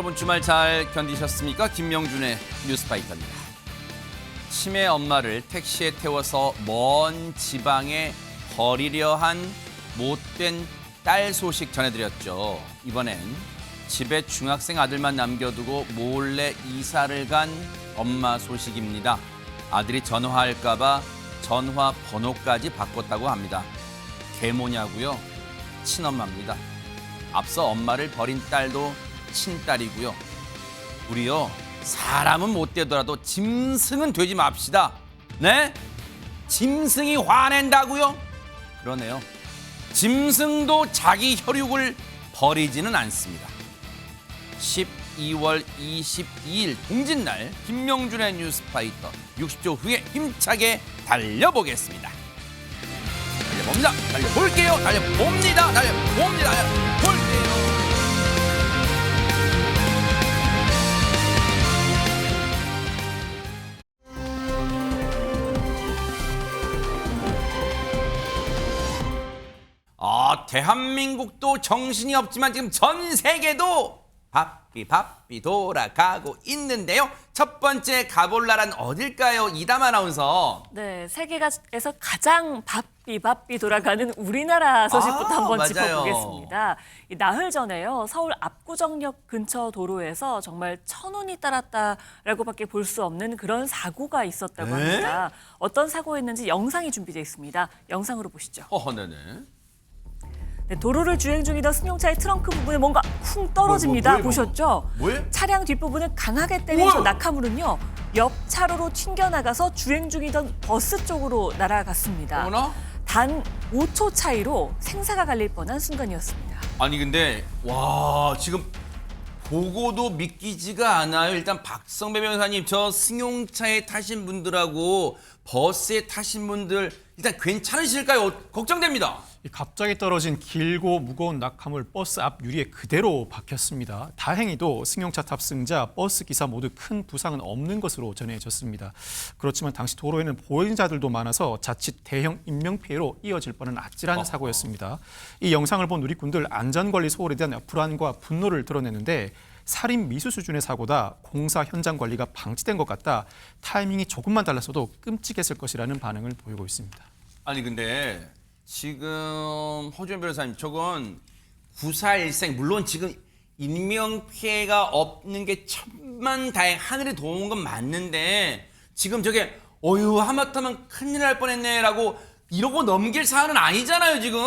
여러분 주말 잘 견디셨습니까? 김명준의 뉴스파이터입니다. 치매 엄마를 택시에 태워서 먼 지방에 버리려 한 못된 딸 소식 전해드렸죠. 이번엔 집에 중학생 아들만 남겨두고 몰래 이사를 간 엄마 소식입니다. 아들이 전화할까 봐 전화 번호까지 바꿨다고 합니다. 계모냐고요? 친엄마입니다. 앞서 엄마를 버린 딸도 친딸이고요. 우리요, 사람은 못 되더라도 짐승은 되지 맙시다. 네? 짐승이 화낸다고요? 그러네요. 짐승도 자기 혈육을 버리지는 않습니다. 12월 22일 동짓날 김명준의 뉴스파이터 60초 후에 힘차게 달려보겠습니다. 달려봅니다. 달려볼게요. 달려봅니다. 달려봅니다. 달려볼게요. 대한민국도 정신이 없지만 지금 전 세계도 바삐 돌아가고 있는데요. 첫 번째 가볼 나라는 어딜까요? 이담 아나운서. 네, 세계에서 가장 바삐 돌아가는 우리나라 소식부터 한번 맞아요. 짚어보겠습니다. 나흘 전에요, 서울 압구정역 근처 도로에서 정말 천운이 따랐다라고밖에 볼 수 없는 그런 사고가 있었다고 합니다. 어떤 사고였는지 영상이 준비되어 있습니다. 영상으로 보시죠. 네네. 네, 도로를 주행 중이던 승용차의 트렁크 부분에 뭔가 쿵 떨어집니다. 뭐예요? 보셨죠? 뭐예요? 차량 뒷부분을 강하게 때린 저 낙하물은요, 옆 차로로 튕겨나가서 주행 중이던 버스 쪽으로 날아갔습니다. 어머나? 단 5초 차이로 생사가 갈릴 뻔한 순간이었습니다. 아니 근데 와 지금 보고도 믿기지가 않아요. 일단 박성배 변호사님, 저 승용차에 타신 분들하고 버스에 타신 분들 일단 괜찮으실까요? 걱정됩니다. 갑자기 떨어진 길고 무거운 낙하물 버스 앞 유리에 그대로 박혔습니다. 다행히도 승용차 탑승자, 버스 기사 모두 큰 부상은 없는 것으로 전해졌습니다. 그렇지만 당시 도로에는 보행자들도 많아서 자칫 대형 인명피해로 이어질 뻔한 아찔한 사고였습니다. 이 영상을 본 누리꾼들 안전관리 소홀에 대한 불안과 분노를 드러내는데, 살인 미수 수준의 사고다, 공사 현장 관리가 방치된 것 같다, 타이밍이 조금만 달랐어도 끔찍했을 것이라는 반응을 보이고 있습니다. 아니 근데 지금 허주현 변호사님, 저건 94일생, 물론 지금 인명피해가 없는 게 천만다행, 하늘이 도운 건 맞는데 지금 저게 하마터면 큰일 날 뻔했네라고 이러고 넘길 사안은 아니잖아요 지금.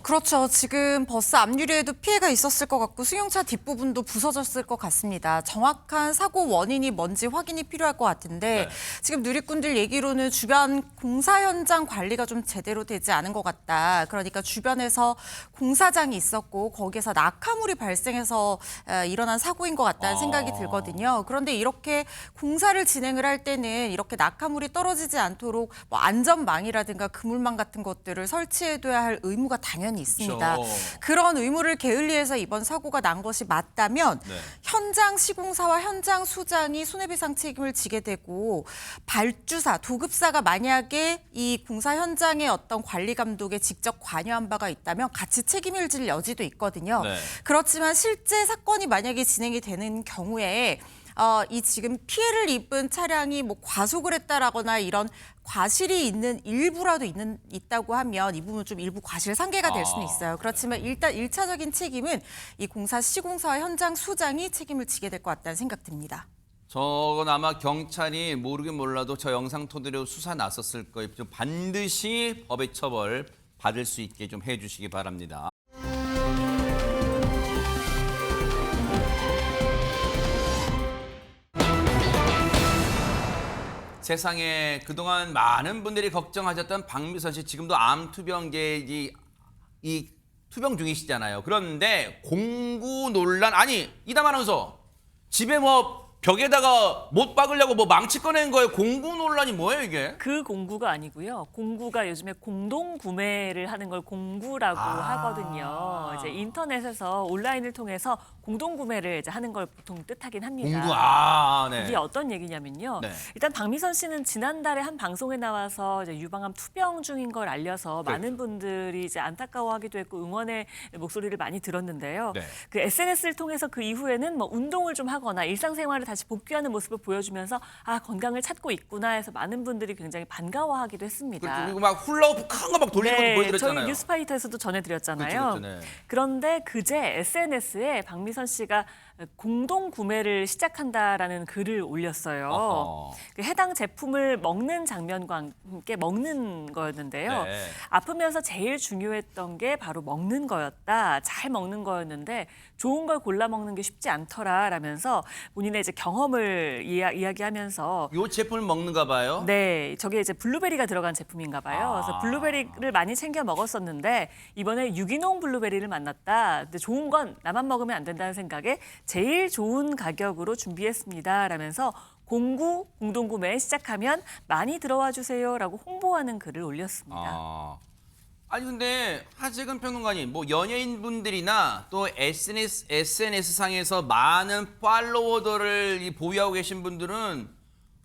그렇죠. 지금 버스 앞유리에도 피해가 있었을 것 같고 승용차 뒷부분도 부서졌을 것 같습니다. 정확한 사고 원인이 뭔지 확인이 필요할 것 같은데, 지금 누리꾼들 얘기로는 주변 공사 현장 관리가 좀 제대로 되지 않은 것 같다. 그러니까 주변에서 공사장이 있었고 거기에서 낙하물이 발생해서 일어난 사고인 것 같다는 생각이 들거든요. 그런데 이렇게 공사를 진행을 할 때는 이렇게 낙하물이 떨어지지 않도록 뭐 안전망이라든가 그물망 같은 것들을 설치해둬야 할 의무가 당연히 있습니다. 그렇죠. 그런 의무를 게을리해서 이번 사고가 난 것이 맞다면 현장 시공사와 현장 수장이 손해배상 책임을 지게 되고, 발주사, 도급사가 만약에 이 공사 현장의 어떤 관리 감독에 직접 관여한 바가 있다면 같이 책임을 질 여지도 있거든요. 그렇지만 실제 사건이 만약에 진행이 되는 경우에 이 지금 피해를 입은 차량이 뭐 과속을 했다라거나 이런 과실이 있는 일부라도 있다고 하면 이 부분 좀 일부 과실 상계가 될 수는 있어요. 그렇지만 일단 1차적인 책임은 이 공사 시공사와 현장 수장이 책임을 지게 될 것 같다는 생각 듭니다. 저건 아마 경찰이 모르긴 몰라도 저 영상 토대로 수사 나섰을 거예요. 좀 반드시 법의 처벌 받을 수 있게 좀 해주시기 바랍니다. 세상에 그동안 많은 분들이 걱정하셨던 박미선 씨, 지금도 암 투병제 이 투병 중이시잖아요. 그런데 공구 논란, 아니 이담 아나운서, 집에 뭐 벽에다가 못 박으려고 뭐 망치 꺼낸 거예요? 공구 논란이 뭐예요 이게? 그 공구가 아니고요. 공구가 요즘에 공동 구매를 하는 걸 공구라고 하거든요. 이제 인터넷에서 온라인을 통해서 공동 구매를 이제 하는 걸 보통 뜻하긴 합니다. 공구 네. 이게 어떤 얘기냐면요. 네. 일단 박미선 씨는 지난달에 한 방송에 나와서 이제 유방암 투병 중인 걸 알려서 그렇죠. 많은 분들이 이제 안타까워하기도 했고 응원의 목소리를 많이 들었는데요. 네. 그 SNS를 통해서 그 이후에는 뭐 운동을 좀 하거나 일상생활을 다시 복귀하는 모습을 보여주면서 아 건강을 찾고 있구나 해서 많은 분들이 굉장히 반가워하기도 했습니다. 그리고 막 훌라후프 큰 거 막 돌리는 것도 보여드렸잖아요. 저희 뉴스파이터에서도 전해드렸잖아요. 그렇죠, 네. 그런데 그제 SNS에 박미선 씨가 공동 구매를 시작한다라는 글을 올렸어요. 어허. 그 해당 제품을 먹는 장면과 함께 먹는 거였는데요. 네. 아프면서 제일 중요했던 게 바로 먹는 거였다. 잘 먹는 거였는데 좋은 걸 골라 먹는 게 쉽지 않더라라면서 본인의 이제 경험을 이야기하면서 요 제품을 먹는가 봐요. 네, 저게 이제 블루베리가 들어간 제품인가 봐요. 그래서 블루베리를 많이 챙겨 먹었었는데 이번에 유기농 블루베리를 만났다. 근데 좋은 건 나만 먹으면 안 된다는 생각에 제일 좋은 가격으로 준비했습니다. 라면서 공동구매 시작하면 많이 들어와 주세요라고 홍보하는 글을 올렸습니다. 아니 근데 하재근 평론가님 뭐 연예인분들이나 또 SNS 상에서 많은 팔로워들을 보유하고 계신 분들은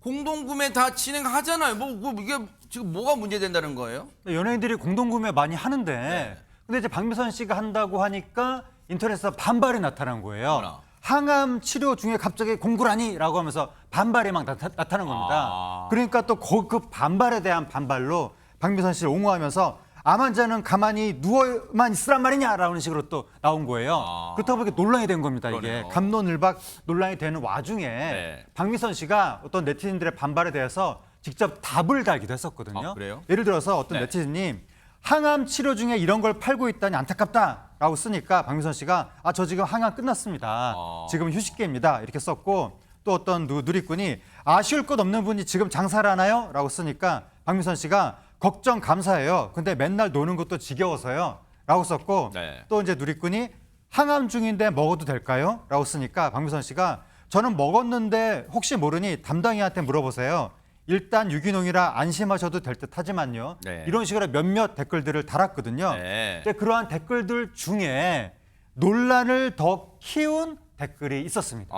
공동구매 다 진행하잖아요. 뭐 이게 지금 뭐가 문제된다는 거예요? 연예인들이 공동구매 많이 하는데 근데 이제 박미선 씨가 한다고 하니까 인터넷에서 반발이 나타난 거예요. 어머나. 항암 치료 중에 갑자기 공구라니라고 하면서 반발이 막 나타난 겁니다. 그러니까 또 그 반발에 대한 반발로 박미선 씨를 옹호하면서 암 환자는 가만히 누워만 있으란 말이냐라는 식으로 또 나온 거예요. 그렇다 보니까 논란이 된 겁니다. 이게 그러네요. 갑론을박 논란이 되는 와중에 네. 박미선 씨가 어떤 네티즌들의 반발에 대해서 직접 답을 달기도 했었거든요. 아, 그래요? 예를 들어서 어떤 네. 네티즌이 항암 치료 중에 이런 걸 팔고 있다니 안타깝다라고 쓰니까 박미선 씨가 저 지금 항암 끝났습니다. 지금 휴식기입니다. 이렇게 썼고 또 어떤 누리꾼이 아쉬울 것 없는 분이 지금 장사를 하나요? 라고 쓰니까 박미선 씨가 걱정 감사해요. 근데 맨날 노는 것도 지겨워서요. 라고 썼고 네. 또 이제 누리꾼이 항암 중인데 먹어도 될까요? 라고 쓰니까 박미선 씨가 저는 먹었는데 혹시 모르니 담당이한테 물어보세요. 일단 유기농이라 안심하셔도 될 듯 하지만요. 네. 이런 식으로 몇몇 댓글들을 달았거든요. 네. 근데 그러한 댓글들 중에 논란을 더 키운 댓글이 있었습니다.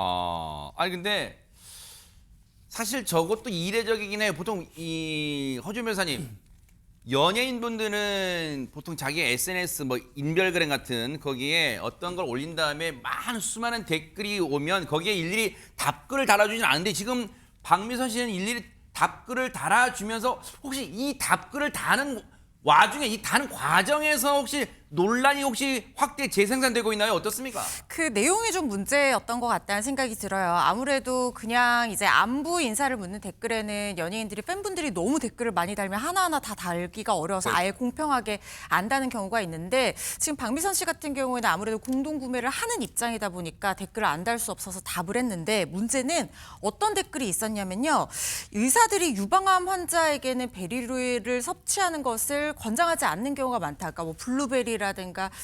아니 근데 사실 저것도 이례적이긴 해요. 보통 이 허준 변호사님 연예인분들은 보통 자기 SNS 뭐 인별그램 같은 거기에 어떤 걸 올린 다음에 많은 수많은 댓글이 오면 거기에 일일이 답글을 달아주진 않은데 지금 박미선 씨는 일일이 답글을 달아주면서 혹시 이 답글을 다는 와중에 이 다는 과정에서 혹시 논란이 혹시 확대 재생산되고 있나요? 어떻습니까? 그 내용이 좀 문제였던 것 같다는 생각이 들어요. 아무래도 그냥 이제 안부 인사를 묻는 댓글에는 연예인들이 팬분들이 너무 댓글을 많이 달면 하나하나 다 달기가 어려워서 아예 공평하게 안다는 경우가 있는데 지금 박미선 씨 같은 경우에는 아무래도 공동구매를 하는 입장이다 보니까 댓글을 안 달 수 없어서 답을 했는데 문제는 어떤 댓글이 있었냐면요. 의사들이 유방암 환자에게는 베리류를 섭취하는 것을 권장하지 않는 경우가 많다. 아까 뭐 블루베리라든가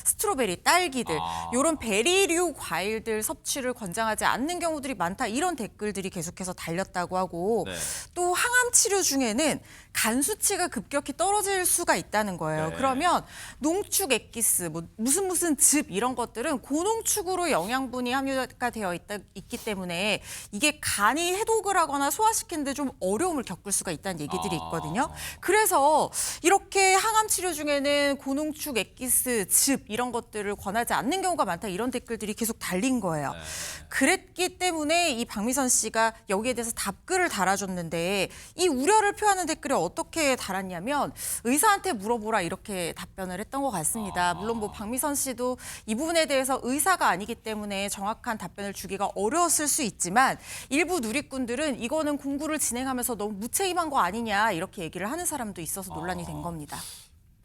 스트로베리, 딸기들 이런 베리류 과일들 섭취를 권장하지 않는 경우들이 많다. 이런 댓글들이 계속해서 달렸다고 하고 네. 또 항암 치료 중에는 간 수치가 급격히 떨어질 수가 있다는 거예요. 네. 그러면 농축 액기스, 뭐 무슨 즙 이런 것들은 고농축으로 영양분이 함유가 되어 있기 때문에 이게 간이 해독을 하거나 소화시키는데 좀 어려움을 겪을 수가 있다는 얘기들이 있거든요. 그래서 이렇게 항암 치료 중에는 고농축 액기스, 즙 이런 것들을 권하지 않는 경우가 많다. 이런 댓글들이 계속 달린 거예요. 그랬기 때문에 이 박미선 씨가 여기에 대해서 답글을 달아줬는데 이 우려를 표하는 댓글이 어떻게 달았냐면 의사한테 물어보라 이렇게 답변을 했던 것 같습니다. 물론 뭐 박미선 씨도 이 부분에 대해서 의사가 아니기 때문에 정확한 답변을 주기가 어려웠을 수 있지만 일부 누리꾼들은 이거는 공구를 진행하면서 너무 무책임한 거 아니냐 이렇게 얘기를 하는 사람도 있어서 논란이 된 겁니다.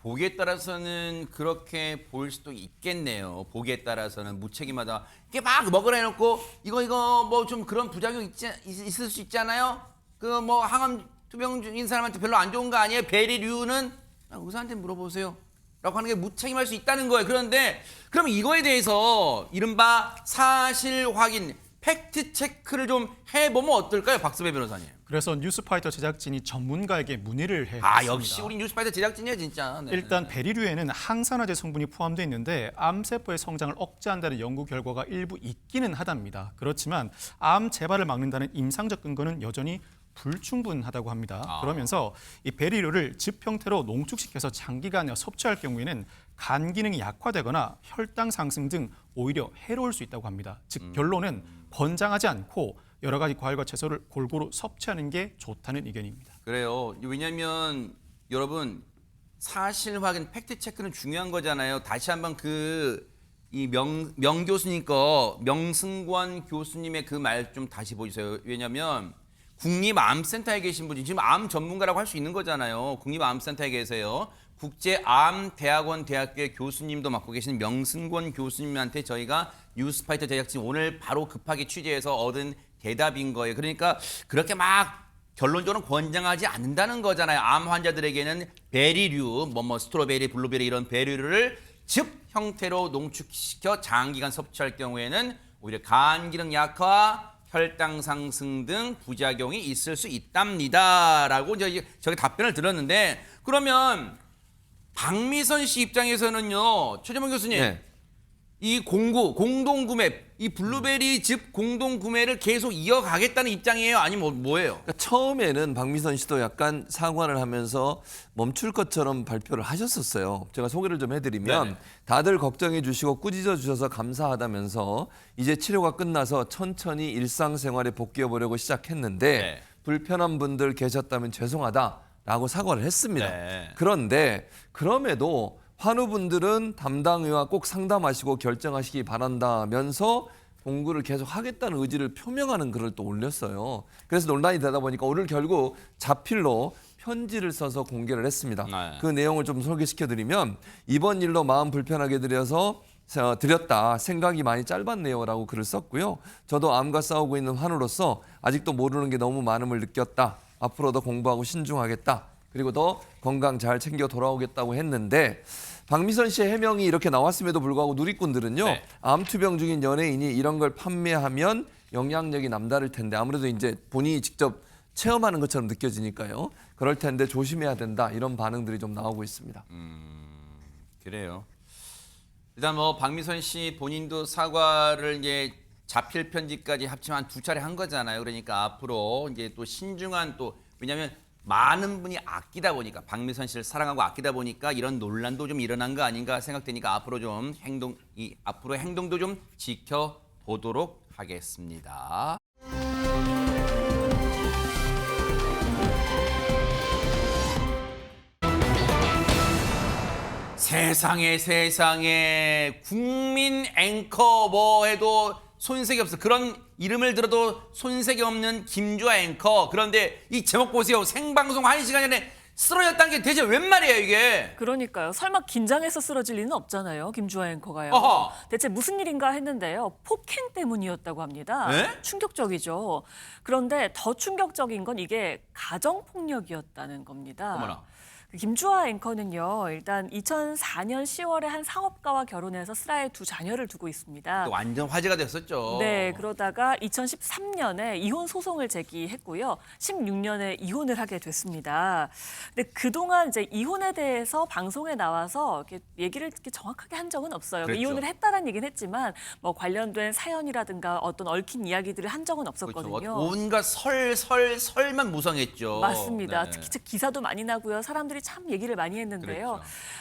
보기에 따라서는 그렇게 보일 수도 있겠네요. 보기에 따라서는 무책임하다. 이게 막 먹으라 해놓고 이거 뭐 좀 그런 부작용 있을 수 있잖아요. 그 뭐 항암 투병 중인 사람한테 별로 안 좋은 거 아니에요? 베리류는 의사한테 물어보세요. 라고 하는 게 무책임할 수 있다는 거예요. 그런데 그럼 이거에 대해서 이른바 사실 확인, 팩트 체크를 좀 해보면 어떨까요, 박수배 변호사님? 그래서 뉴스파이터 제작진이 전문가에게 문의를 했습니다. 아, 역시 우리 뉴스파이터 제작진이야 진짜. 네. 일단 베리류에는 항산화제 성분이 포함되어 있는데 암세포의 성장을 억제한다는 연구 결과가 일부 있기는 하답니다. 그렇지만 암 재발을 막는다는 임상적 근거는 여전히 불충분하다고 합니다. 그러면서 이 베리류를 즙 형태로 농축시켜서 장기간 섭취할 경우에는 간 기능이 약화되거나 혈당 상승 등 오히려 해로울 수 있다고 합니다. 즉 결론은 권장하지 않고 여러 가지 과일과 채소를 골고루 섭취하는 게 좋다는 의견입니다. 그래요. 왜냐하면 여러분 사실 확인, 팩트 체크는 중요한 거잖아요. 다시 한번 명 교수님 거, 명승권 교수님의 그 말 좀 다시 보세요. 왜냐하면 국립암센터에 계신 분이 지금 암 전문가라고 할 수 있는 거잖아요. 국립암센터에 계세요. 국제암대학원 대학교의 교수님도 맡고 계신 명승권 교수님한테 저희가 뉴스파이터 제작진 오늘 바로 급하게 취재해서 얻은 대답인 거예요. 그러니까 그렇게 막 결론적으로 권장하지 않는다는 거잖아요. 암 환자들에게는 베리류, 스트로베리, 블루베리 이런 베리류를 즙 형태로 농축시켜 장기간 섭취할 경우에는 오히려 간 기능 약화, 혈당 상승 등 부작용이 있을 수 있답니다라고 저희 답변을 들었는데, 그러면 박미선 씨 입장에서는요, 최재문 교수님, 네. 이 공동구매, 이 블루베리 즙 공동구매를 계속 이어가겠다는 입장이에요? 아니면 뭐예요? 그러니까 처음에는 박미선 씨도 약간 사과를 하면서 멈출 것처럼 발표를 하셨었어요. 제가 소개를 좀 해드리면 네네. 다들 걱정해 주시고 꾸짖어 주셔서 감사하다면서 이제 치료가 끝나서 천천히 일상생활에 복귀해 보려고 시작했는데 네. 불편한 분들 계셨다면 죄송하다라고 사과를 했습니다. 네. 그런데 그럼에도 환우분들은 담당의와 꼭 상담하시고 결정하시기 바란다면서 공구를 계속 하겠다는 의지를 표명하는 글을 또 올렸어요. 그래서 논란이 되다 보니까 오늘 결국 자필로 편지를 써서 공개를 했습니다. 네. 그 내용을 좀 소개시켜드리면 이번 일로 마음 불편하게 드렸다. 생각이 많이 짧았네요. 라고 글을 썼고요. 저도 암과 싸우고 있는 환우로서 아직도 모르는 게 너무 많음을 느꼈다. 앞으로도 공부하고 신중하겠다. 그리고 더 건강 잘 챙겨 돌아오겠다고 했는데 박미선 씨의 해명이 이렇게 나왔음에도 불구하고 누리꾼들은요. 네. 암투병 중인 연예인이 이런 걸 판매하면 영향력이 남다를 텐데 아무래도 이제 본인이 직접 체험하는 것처럼 느껴지니까요. 그럴 텐데 조심해야 된다. 이런 반응들이 좀 나오고 있습니다. 그래요. 일단 박미선 씨 본인도 사과를 이제 자필 편지까지 합치면 한 2차례 한 거잖아요. 그러니까 앞으로 이제 또 신중한 왜냐하면 많은 분이 아끼다 보니까 박미선 씨를 사랑하고 아끼다 보니까 이런 논란도 좀 일어난 거 아닌가 생각되니까 앞으로 좀 앞으로 행동도 좀 지켜보도록 하겠습니다. 세상에 국민 앵커 해도 손색이 없어. 그런 이름을 들어도 손색이 없는 김주아 앵커. 그런데 이 제목 보세요. 생방송 1시간 전에 쓰러졌다는 게 대체 웬 말이에요 이게. 그러니까요. 설마 긴장해서 쓰러질 리는 없잖아요. 김주아 앵커가요. 어허. 대체 무슨 일인가 했는데요. 폭행 때문이었다고 합니다. 네? 충격적이죠. 그런데 더 충격적인 건 이게 가정폭력이었다는 겁니다. 어머나. 김주아 앵커는요. 일단 2004년 10월에 한 상업가와 결혼해서 슬하에 2 자녀를 두고 있습니다. 또 완전 화제가 됐었죠. 네, 그러다가 2013년에 이혼 소송을 제기했고요. 16년에 이혼을 하게 됐습니다. 근데 그동안 이제 이혼에 대해서 방송에 나와서 이렇게 얘기를 이렇게 정확하게 한 적은 없어요. 그랬죠. 이혼을 했다라는 얘기는 했지만 관련된 사연이라든가 어떤 얽힌 이야기들을 한 적은 없었거든요. 그렇죠. 온갖 설만 무성했죠. 맞습니다. 네. 특히 기사도 많이 나고요. 사람들이 참 얘기를 많이 했는데요.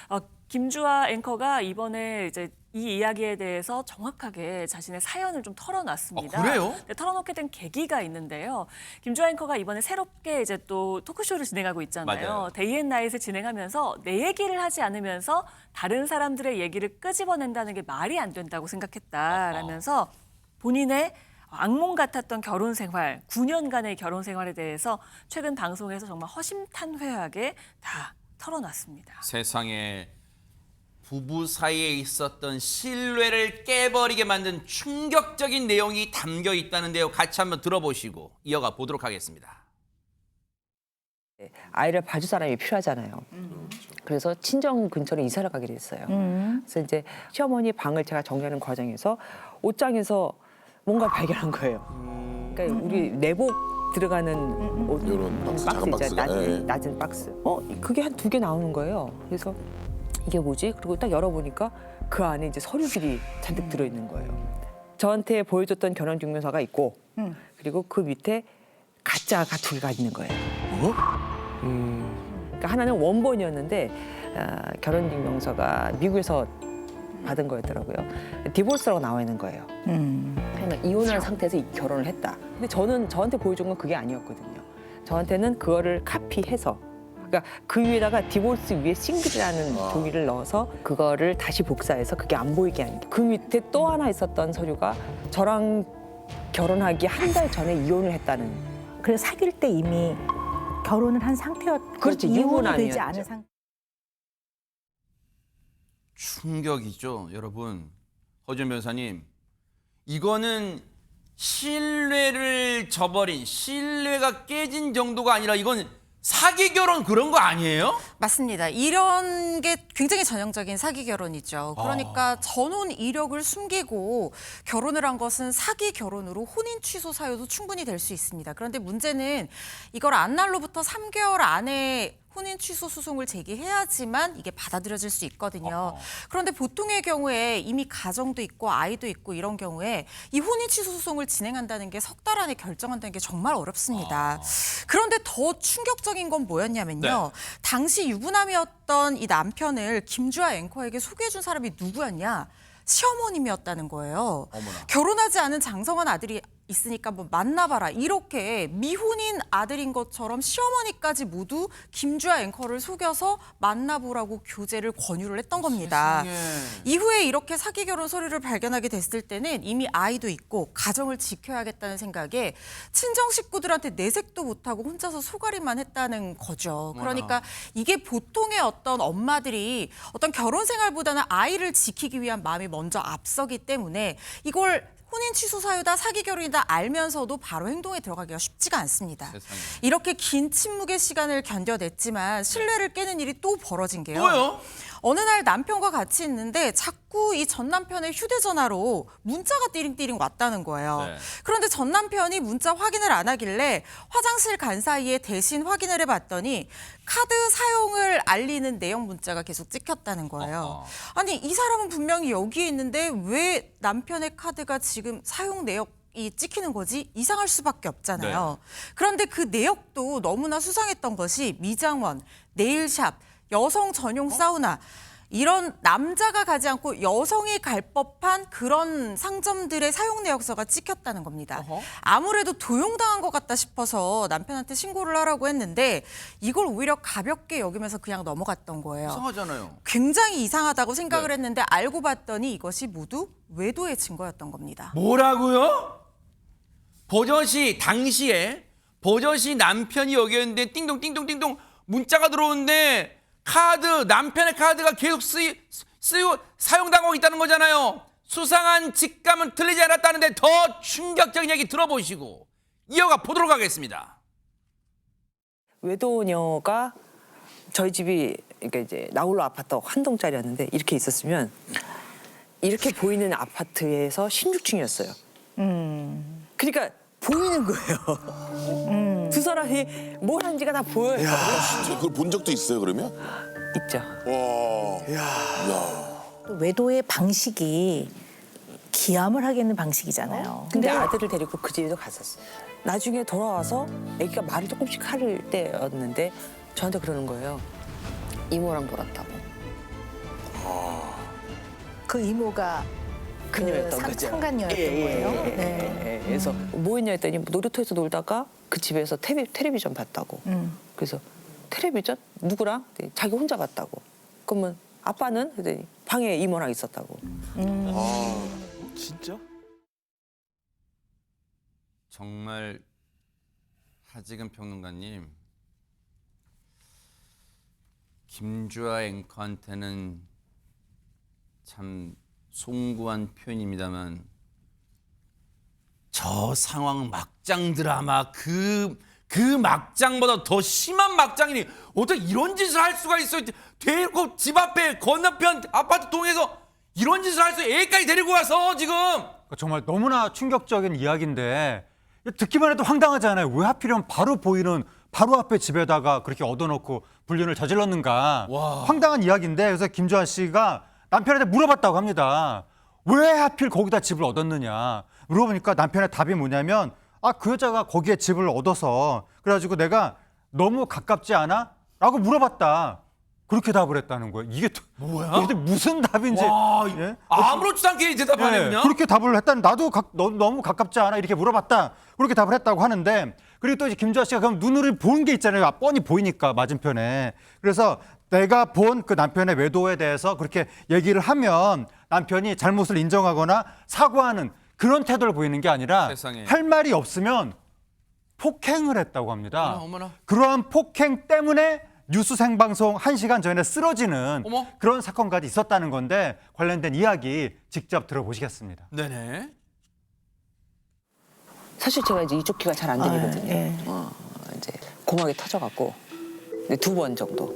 그랬죠. 김주아 앵커가 이번에 이제 이 이야기에 대해서 정확하게 자신의 사연을 좀 털어놨습니다. 그래요? 네, 털어놓게 된 계기가 있는데요. 김주아 앵커가 이번에 새롭게 이제 또 토크쇼를 진행하고 있잖아요. 맞아요. 데이앤나잇을 진행하면서 내 얘기를 하지 않으면서 다른 사람들의 얘기를 끄집어낸다는 게 말이 안 된다고 생각했다라면서 본인의 악몽 같았던 결혼 생활, 9년간의 결혼 생활에 대해서 최근 방송에서 정말 허심탄회하게 다 털어놨습니다. 세상에 부부 사이에 있었던 신뢰를 깨버리게 만든 충격적인 내용이 담겨 있다는데요. 같이 한번 들어보시고 이어가 보도록 하겠습니다. 아이를 봐줄 사람이 필요하잖아요. 그래서 친정 근처로 이사를 가기로 했어요. 그래서 이제 시어머니 방을 제가 정리하는 과정에서 옷장에서 뭔가 발견한 거예요. 그러니까 우리 내복 들어가는 옷 이런 박스, 작은 있잖아요. 박스가, 예. 낮은 박스. 그게 한 2개 나오는 거예요. 그래서 이게 뭐지? 그리고 딱 열어보니까 그 안에 이제 서류들이 잔뜩 들어있는 거예요. 저한테 보여줬던 결혼증명서가 있고 그리고 그 밑에 가짜가 2개가 있는 거예요. 그러니까 하나는 원본이었는데 결혼증명서가 미국에서 받은 거였더라고요. 디보스라고 나와 있는 거예요. 그러니까 이혼한 상태에서 결혼을 했다. 근데 저한테 보여준 건 그게 아니었거든요. 저한테는 그거를 카피해서, 그러니까 그 위에다가 디보스 위에 싱글이라는 종이를 넣어서 그거를 다시 복사해서 그게 안 보이게 하는. 그 밑에 또 하나 있었던 서류가 저랑 결혼하기 한 달 전에 이혼을 했다는. 그래서 사귈 때 이미 결혼을 한 상태였고 그렇죠. 이혼이 이혼은 되지 아니었죠. 않은 상태. 충격이죠, 여러분. 허준 변호사님, 이거는 신뢰를 저버린, 신뢰가 깨진 정도가 아니라 이건 사기 결혼 그런 거 아니에요? 맞습니다. 이런 게 굉장히 전형적인 사기 결혼이죠. 그러니까 전혼 이력을 숨기고 결혼을 한 것은 사기 결혼으로 혼인 취소 사유도 충분히 될 수 있습니다. 그런데 문제는 이걸 안날로부터 3개월 안에 혼인 취소 소송을 제기해야지만 이게 받아들여질 수 있거든요. 그런데 보통의 경우에 이미 가정도 있고 아이도 있고 이런 경우에 이 혼인 취소 소송을 진행한다는 게 석 달 안에 결정한다는 게 정말 어렵습니다. 그런데 더 충격적인 건 뭐였냐면요. 당시 유부남이었던 이 남편을 김주아 앵커에게 소개해준 사람이 누구였냐? 시어머님이었다는 거예요. 결혼하지 않은 장성한 아들이 있으니까 한번 만나봐라. 이렇게 미혼인 아들인 것처럼 시어머니까지 모두 김주아 앵커를 속여서 만나보라고 교제를 권유를 했던 겁니다. 이후에 이렇게 사기 결혼 서류를 발견하게 됐을 때는 이미 아이도 있고 가정을 지켜야겠다는 생각에 친정 식구들한테 내색도 못하고 혼자서 소가리만 했다는 거죠. 그러니까 이게 보통의 어떤 엄마들이 어떤 결혼 생활보다는 아이를 지키기 위한 마음이 먼저 앞서기 때문에 이걸 혼인 취소 사유다, 사기 결혼이다 알면서도 바로 행동에 들어가기가 쉽지가 않습니다. 세상에. 이렇게 긴 침묵의 시간을 견뎌냈지만 신뢰를 깨는 일이 또 벌어진 게요. 뭐요? 어느 날 남편과 같이 있는데 자꾸 이 전 남편의 휴대전화로 문자가 띠링띠링 왔다는 거예요. 네. 그런데 전 남편이 문자 확인을 안 하길래 화장실 간 사이에 대신 확인을 해봤더니 카드 사용을 알리는 내용 문자가 계속 찍혔다는 거예요. 아니 이 사람은 분명히 여기에 있는데 왜 남편의 카드가 지금 사용 내역이 찍히는 거지? 이상할 수밖에 없잖아요. 그런데 그 내역도 너무나 수상했던 것이 미장원, 네일샵, 여성 전용 사우나 이런 남자가 가지 않고 여성이 갈 법한 그런 상점들의 사용 내역서가 찍혔다는 겁니다. 아무래도 도용당한 것 같다 싶어서 남편한테 신고를 하라고 했는데 이걸 오히려 가볍게 여기면서 그냥 넘어갔던 거예요. 이상하잖아요. 굉장히 이상하다고 생각을 했는데 알고 봤더니 이것이 모두 외도의 증거였던 겁니다. 뭐라고요? 버젓이 당시에 버젓이 남편이 여기였는데 띵동띵동띵동 문자가 들어오는데 남편의 카드가 계속 쓰이고 사용당하고 있다는 거잖아요. 수상한 직감은 틀리지 않았다는데 더 충격적인 얘기 들어보시고 이어가 보도록 하겠습니다. 외도녀가 저희 집이 그러니까 이제 나홀로 아파트 한 동짜리였는데 이렇게 있었으면 이렇게 보이는 아파트에서 16층이었어요. 그러니까 보이는 거예요. 두 사람이 뭘 하는지가 다 보여요. 진짜 그걸 본 적도 있어요, 그러면? 있죠. 또 외도의 방식이 기함을 하겠는 방식이잖아요. 근데 아들을 데리고 그 집에도 갔었어요. 나중에 돌아와서 아기가 말을 조금씩 할 때였는데 저한테 그러는 거예요. 이모랑 놀았다고. 그 이모가 그녀였던 거죠. 상간녀였던 거예요. 네. 그래서 뭐 했냐 했더니 놀이터에서 놀다가 그 집에서 텔레비전 봤다고. 그래서 텔레비전? 누구랑? 자기 혼자 봤다고. 그러면 아빠는? 그랬더니 방에 이모랑 있었다고. 진짜? 정말 하지근 평론가님, 김주아 앵커한테는 참 송구한 표현입니다만 저 상황 막장 드라마 그 막장보다 더 심한 막장이니 어떻게 이런 짓을 할 수가 있어요? 데리고 집 앞에 건너편 아파트 동에서 이런 짓을 할 수 애까지 데리고 와서 지금 정말 너무나 충격적인 이야기인데 듣기만 해도 황당하잖아요. 왜 하필이면 바로 보이는 바로 앞에 집에다가 그렇게 얻어놓고 불륜을 저질렀는가. 황당한 이야기인데 그래서 김주환 씨가 남편한테 물어봤다고 합니다. 왜 하필 거기다 집을 얻었느냐. 물어보니까 남편의 답이 뭐냐면 그 여자가 거기에 집을 얻어서 그래가지고 내가 너무 가깝지 않아? 라고 물어봤다. 그렇게 답을 했다는 거예요. 이게 뭐야? 도대체 무슨 답인지. 와, 예? 아무렇지도 않게 대답하네 네, 그냥. 그렇게 답을 했다는 나도 너무 가깝지 않아 이렇게 물어봤다. 그렇게 답을 했다고 하는데 그리고 또 이제 김주아 씨가 그럼 눈으로 본 게 있잖아요. 뻔히 보이니까 맞은편에. 그래서 내가 본 그 남편의 외도에 대해서 그렇게 얘기를 하면 남편이 잘못을 인정하거나 사과하는 그런 태도를 보이는 게 아니라 세상에. 할 말이 없으면 폭행을 했다고 합니다. 어머나. 그러한 폭행 때문에 뉴스 생방송 1시간 전에 쓰러지는 어머. 그런 사건까지 있었다는 건데 관련된 이야기 직접 들어보시겠습니다. 네네. 사실 제가 이제 이쪽 귀가 잘 안 들리거든요. 예. 이제 고막이 터져갖고 2번 정도,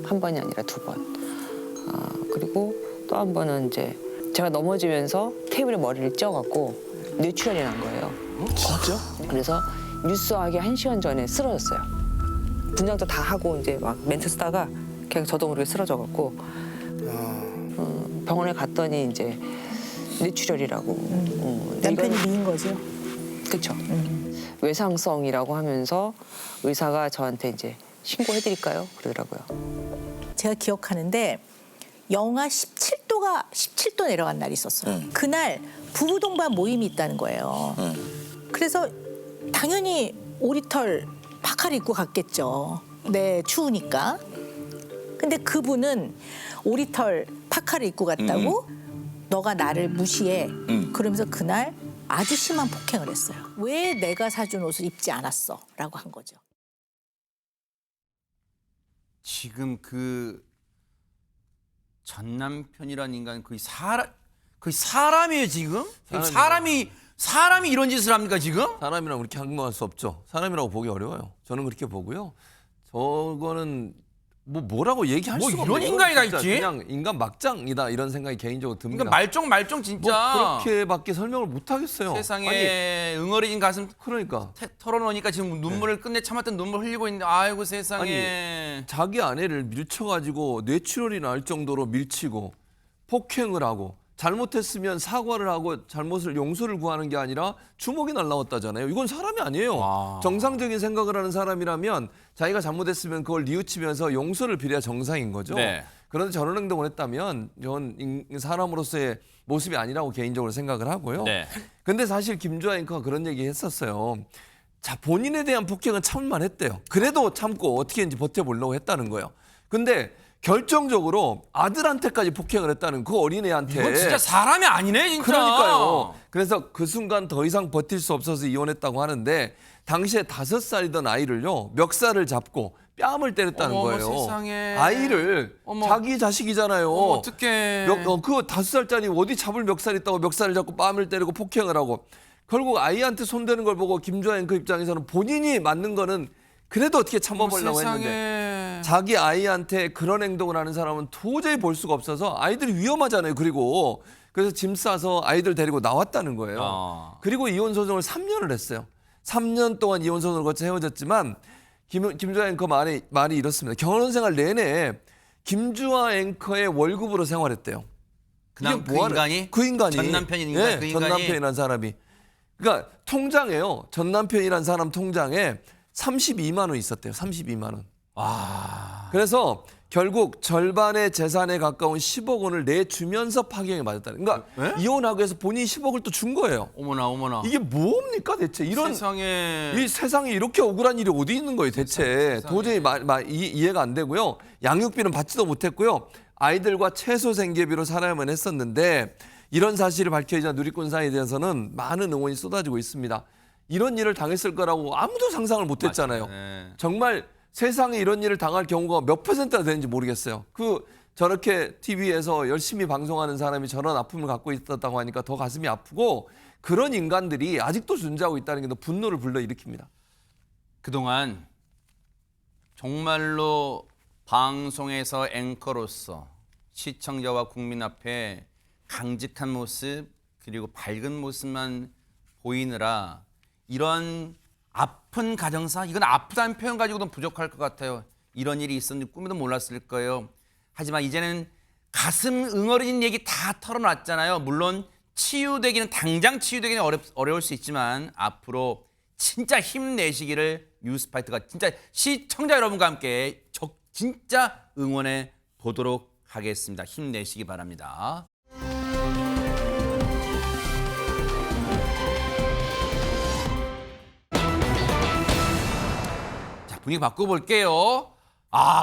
한 번이 아니라 2번. 그리고 또 한 번은 이제 제가 넘어지면서 테이블에 머리를 찧어갖고 뇌출혈이 난 거예요. 진짜? 그래서 뉴스하기 1시간 전에 쓰러졌어요. 분장도 다 하고 이제 막 멘트 쓰다가 그냥 저도 모르게 쓰러져갖고 병원에 갔더니 이제 뇌출혈이라고. 남편이 미인 거죠. 그렇죠. 외상성이라고 하면서 의사가 저한테 이제 신고해드릴까요? 그러더라고요. 제가 기억하는데 영하 17도 내려간 날이 있었어요. 그날 부부 동반 모임이 있다는 거예요. 그래서 당연히 오리털 파카를 입고 갔겠죠. 네, 추우니까. 근데 그분은 오리털 파카를 입고 갔다고 너가 나를 무시해. 그러면서 그날 아주 심한 폭행을 했어요. 왜 내가 사준 옷을 입지 않았어? 라고 한 거죠. 지금 그 전 남편이란 인간 거의 사람이에요 지금? 사람이 이런 짓을 합니까 지금? 사람이라고 그렇게 항명할 수 없죠. 사람이라고 보기 어려워요. 저는 그렇게 보고요. 저거는 뭐라고 얘기할 뭐 수가 이런 없네요. 인간이가 진짜 있지? 그냥 인간 막장이다 이런 생각이 개인적으로 듭니다. 그러니까 말종 진짜. 뭐 그렇게밖에 설명을 못 하겠어요. 세상에 아니, 응어리진 가슴 그러니까 털어놓으니까 지금 눈물을 끝내 참았던 눈물 흘리고 있는데 아이고 세상에. 자기 아내를 밀쳐가지고 뇌출혈이 날 정도로 밀치고 폭행을 하고 잘못했으면 사과를 하고 잘못을 용서를 구하는 게 아니라 주먹이 날라왔다잖아요. 이건 사람이 아니에요. 와. 정상적인 생각을 하는 사람이라면 자기가 잘못했으면 그걸 뉘우치면서 용서를 빌어야 정상인 거죠. 네. 그런데 저런 행동을 했다면 전 사람으로서의 모습이 아니라고 개인적으로 생각을 하고요. 네. 근데 사실 김주아 앵커가 그런 얘기 했었어요. 자, 본인에 대한 폭행은 참을만 했대요. 그래도 참고 어떻게든지 버텨보려고 했다는 거예요. 근데 결정적으로 아들한테까지 폭행을 했다는 그 어린애한테. 이건 진짜 사람이 아니네 진짜. 그러니까요. 그래서 그 순간 더 이상 버틸 수 없어서 이혼했다고 하는데 당시에 5살이던 아이를요 멱살을 잡고 뺨을 때렸다는 어머, 거예요. 세상에. 아이를 어머. 자기 자식이잖아요. 어떡해. 그 5살짜리 어디 잡을 멱살 있다고 멱살을 잡고 뺨을 때리고 폭행을 하고 결국 아이한테 손대는 걸 보고 김주아 앵커 입장에서는 본인이 맞는 거는 그래도 어떻게 참아보려고 했는데 자기 아이한테 그런 행동을 하는 사람은 도저히 볼 수가 없어서 아이들이 위험하잖아요. 그래서 짐 싸서 아이들 데리고 나왔다는 거예요. 그리고 이혼 소송을 3년을 했어요. 3년 동안 이혼 소송을 거쳐 헤어졌지만 김주아 앵커 말이 이렇습니다. 결혼 생활 내내 김주아 앵커의 월급으로 생활했대요. 그 인간이? 그 인간이 전 남편인 네, 그 전 인간이? 남편이라는 사람이. 그러니까 통장에요. 전 남편이라는 사람 통장에 32만 원 있었대요. 32만 원. 와. 그래서 결국 절반의 재산에 가까운 10억 원을 내주면서 파경에 맞았다는. 그러니까 이혼하고 해서 본인이 10억을 또 준 거예요. 어머나. 이게 뭡니까 대체? 이런 세상에. 이 세상에 이렇게 억울한 일이 어디 있는 거예요 대체. 세상에. 도저히 이해가 안 되고요. 양육비는 받지도 못했고요. 아이들과 최소 생계비로 살아야만 했었는데 이런 사실을 밝혀지자 누리꾼 사이에 대해서는 많은 응원이 쏟아지고 있습니다. 이런 일을 당했을 거라고 아무도 상상을 못했잖아요. 네. 정말 세상에 이런 일을 당할 경우가 몇 %나 되는지 모르겠어요. 저렇게 TV에서 열심히 방송하는 사람이 저런 아픔을 갖고 있었다고 하니까 더 가슴이 아프고 그런 인간들이 아직도 존재하고 있다는 게 더 분노를 불러일으킵니다. 그동안 정말로 방송에서 앵커로서 시청자와 국민 앞에 강직한 모습, 그리고 밝은 모습만 보이느라 이런 아픈 가정사, 이건 아프다는 표현 가지고도 부족할 것 같아요. 이런 일이 있었는지 꿈에도 몰랐을 거예요. 하지만 이제는 가슴 응어리진 얘기 다 털어놨잖아요. 물론 당장 치유되기는 어려울 수 있지만 앞으로 진짜 힘내시기를 뉴스파이터가 진짜 시청자 여러분과 함께 진짜 응원해 보도록 하겠습니다. 힘내시기 바랍니다. 자, 분위기 바꿔볼게요.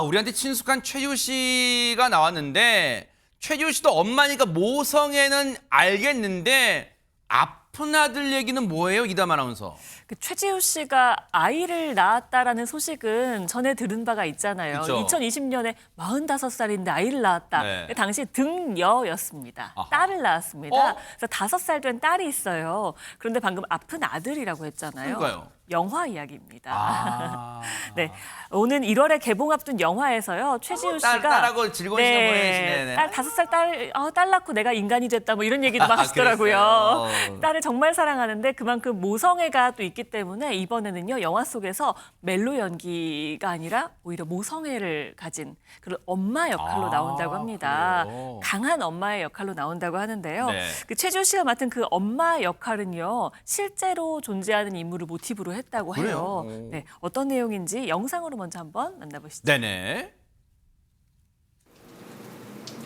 우리한테 친숙한 최지우 씨가 나왔는데 최지우 씨도 엄마니까 모성애는 알겠는데 아픈 아들 얘기는 뭐예요, 이담 아나운서? 그 최지우 씨가 아이를 낳았다라는 소식은 전에 들은 바가 있잖아요. 그쵸. 2020년에 45살인데 아이를 낳았다. 네. 당시 등여였습니다. 아하. 딸을 낳았습니다. 그래서 5살 된 딸이 있어요. 그런데 방금 아픈 아들이라고 했잖아요. 그러니까요. 영화 이야기입니다. 아. 네, 오는 1월에 개봉 앞둔 영화에서요. 최지우 씨가 딸하고 즐거운 시간 보내시네. 딸 5살 딸 낳고 내가 인간이 됐다 뭐 이런 얘기도 막 아, 하시더라고요. 그랬어요. 딸을 정말 사랑하는데 그만큼 모성애가 또 있기 때문에 이번에는요 영화 속에서 멜로 연기가 아니라 오히려 모성애를 가진 그런 엄마 역할로 나온다고 합니다. 그래요? 강한 엄마의 역할로 나온다고 하는데요. 네. 그 최지우 씨가 맡은 그 엄마 역할은요 실제로 존재하는 인물을 모티브로 했다고 해요. 그래요? 네, 어떤 내용인지 영상으로 먼저 한번 만나보시죠. 네네.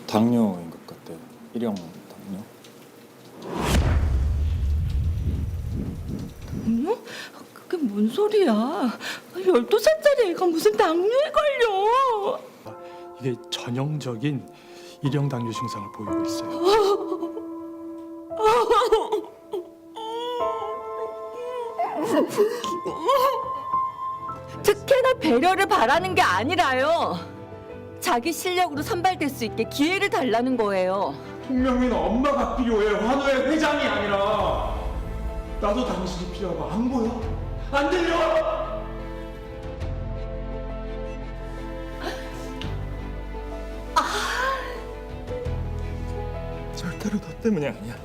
당뇨인 것 같아요. 1형 당뇨. 당뇨? 그게 뭔 소리야? 12살짜리 애가 무슨 당뇨에 걸려? 이게 전형적인 일형 당뇨 증상을 보이고 있어요. 특혜나 배려를 바라는 게 아니라요. 자기 실력으로 선발될 수 있게 기회를 달라는 거예요. 분명히는 엄마가 필요해. 환우의 회장이 아니라. 나도 당신이 필요하고 안 보여? 안 들려? 절대로 너 때문이 아니야.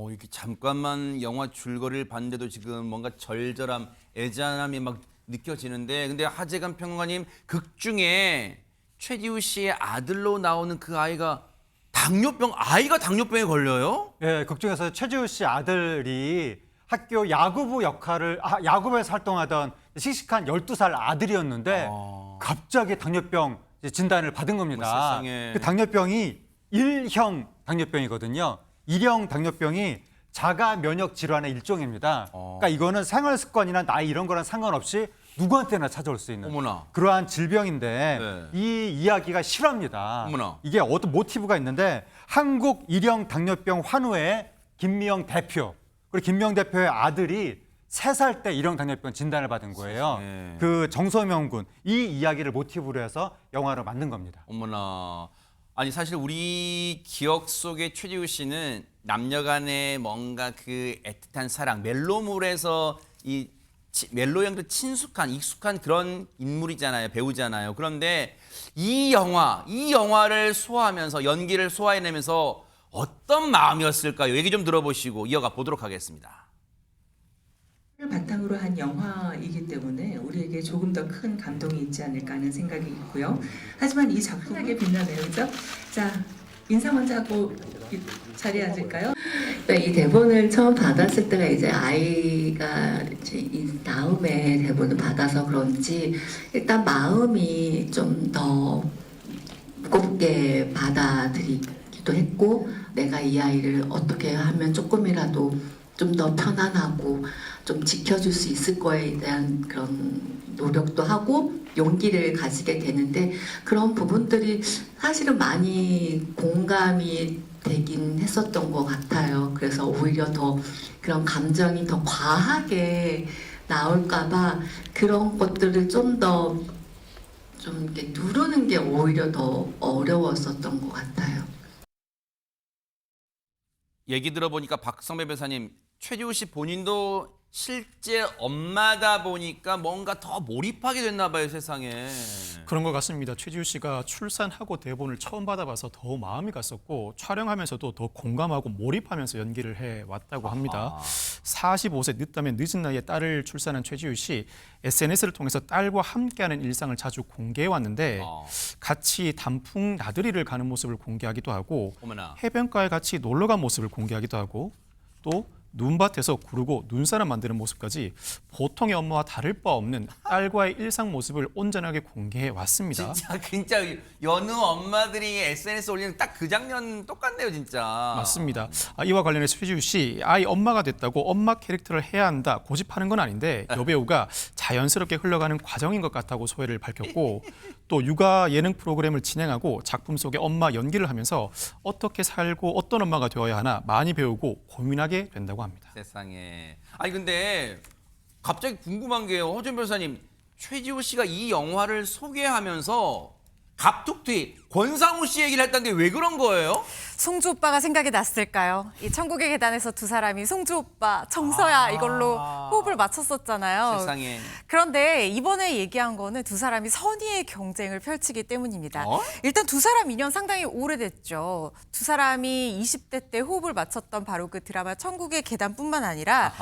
이렇게 잠깐만 영화 줄거리를 봤는데도 지금 뭔가 절절함, 애잔함이 막 느껴지는데 근데 하재관 평론가님 극 중에 최지우 씨의 아들로 나오는 그 아이가 당뇨병에 걸려요? 예, 극중에서 최지우 씨 아들이 학교 야구부 야구부에서 활동하던 씩씩한 12살 아들이었는데 갑자기 당뇨병 진단을 받은 겁니다. 세상에. 그 당뇨병이 1형 당뇨병이거든요. 1형 당뇨병이 자가 면역 질환의 일종입니다. 그러니까 이거는 생활 습관이나 나이 이런 거랑 상관없이 누구한테나 찾아올 수 있는 어머나. 그러한 질병인데 네. 이 이야기가 실화입니다. 어머나. 이게 어떤 모티브가 있는데 한국 1형 당뇨병 환우의 김미영 대표 그리고 김미영 대표의 아들이 3살 때 1형 당뇨병 진단을 받은 거예요. 세상에. 그 정소명 군 이 이야기를 모티브로 해서 영화로 만든 겁니다. 어머나. 아니 사실 우리 기억 속의 최지우 씨는 남녀간의 뭔가 그 애틋한 사랑, 멜로물에서 이 멜로형도 친숙한, 익숙한 그런 인물이잖아요, 배우잖아요. 그런데 이 영화를 소화하면서 연기를 소화해내면서 어떤 마음이었을까요? 얘기 좀 들어보시고 이어가 보도록 하겠습니다. 를 바탕으로 한 영화이기 때문에 우리에게 조금 더 큰 감동이 있지 않을까 하는 생각이 있고요. 하지만 이 작품하게 빛나네요, 그렇죠? 자, 인사 먼저 하고 자리에 앉을까요? 이 대본을 처음 받았을 때가 이제 아이가 이제 이 다음에 대본을 받아서 그런지 일단 마음이 좀 더 무겁게 받아들이기도 했고 내가 이 아이를 어떻게 하면 조금이라도 좀 더 편안하고 좀 지켜줄 수 있을 거에 대한 그런 노력도 하고 용기를 가지게 되는데 그런 부분들이 사실은 많이 공감이 되긴 했었던 것 같아요. 그래서 오히려 더 그런 감정이 더 과하게 나올까봐 그런 것들을 좀 더 좀 이렇게 누르는 게 오히려 더 어려웠었던 것 같아요. 얘기 들어보니까 박성배 변호사님 최지우 씨 본인도 실제 엄마다 보니까 뭔가 더 몰입하게 됐나 봐요, 세상에. 그런 것 같습니다. 최지우 씨가 출산하고 대본을 처음 받아봐서 더 마음이 갔었고 촬영하면서도 더 공감하고 몰입하면서 연기를 해왔다고 합니다. 45세 늦다면 늦은 나이에 딸을 출산한 최지우 씨, SNS를 통해서 딸과 함께하는 일상을 자주 공개해왔는데 같이 단풍 나들이를 가는 모습을 공개하기도 하고 어머나. 해변가에 같이 놀러간 모습을 공개하기도 하고 또 눈밭에서 구르고 눈사람 만드는 모습까지 보통의 엄마와 다를 바 없는 딸과의 일상 모습을 온전하게 공개해 왔습니다. 진짜 여느 엄마들이 SNS 올리는 딱 그 장면 똑같네요, 진짜. 맞습니다. 이와 관련해서 최지우 씨, 아이 엄마가 됐다고 엄마 캐릭터를 해야 한다 고집하는 건 아닌데 여배우가 자연스럽게 흘러가는 과정인 것 같다고 소회를 밝혔고 또 육아 예능 프로그램을 진행하고 작품 속에 엄마 연기를 하면서 어떻게 살고 어떤 엄마가 되어야 하나 많이 배우고 고민하게 된다고 합니다. 세상에. 아니 근데 갑자기 궁금한 게요, 허준 변호사님. 최지우 씨가 이 영화를 소개하면서 갑툭튀 권상우 씨 얘기를 했다는데 왜 그런 거예요? 송주 오빠가 생각이 났을까요? 이 천국의 계단에서 두 사람이 송주 오빠, 정서야 이걸로 호흡을 맞췄었잖아요. 세상에. 그런데 이번에 얘기한 거는 두 사람이 선의의 경쟁을 펼치기 때문입니다. 일단 두 사람 인연 상당히 오래됐죠. 두 사람이 20대 때 호흡을 맞췄던 바로 그 드라마 천국의 계단뿐만 아니라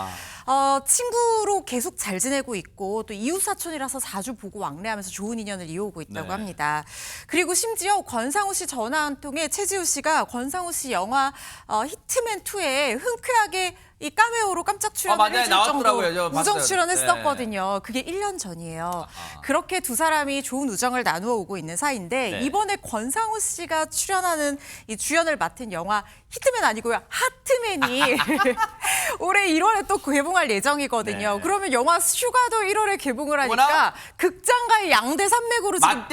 친구로 계속 잘 지내고 있고 또 이웃 사촌이라서 자주 보고 왕래하면서 좋은 인연을 이어오고 있다고 합니다. 그리고 심지어 권상우 씨 전화 한 통에 최지우 씨가 권상우 씨 영화 히트맨2에 흔쾌하게 이 카메오로 깜짝 출연을 해줄 나왔더라고요. 정도로 저 우정 봤어요. 출연했었거든요. 그게 1년 전이에요. 그렇게 두 사람이 좋은 우정을 나누어 오고 있는 사이인데 이번에 권상우 씨가 출연하는 이 주연을 맡은 영화 히트맨 아니고요. 하트맨이 올해 1월에 또 개봉할 예정이거든요. 그러면 영화 슈가도 1월에 개봉을 하니까 극장과의 양대 산맥으로 지금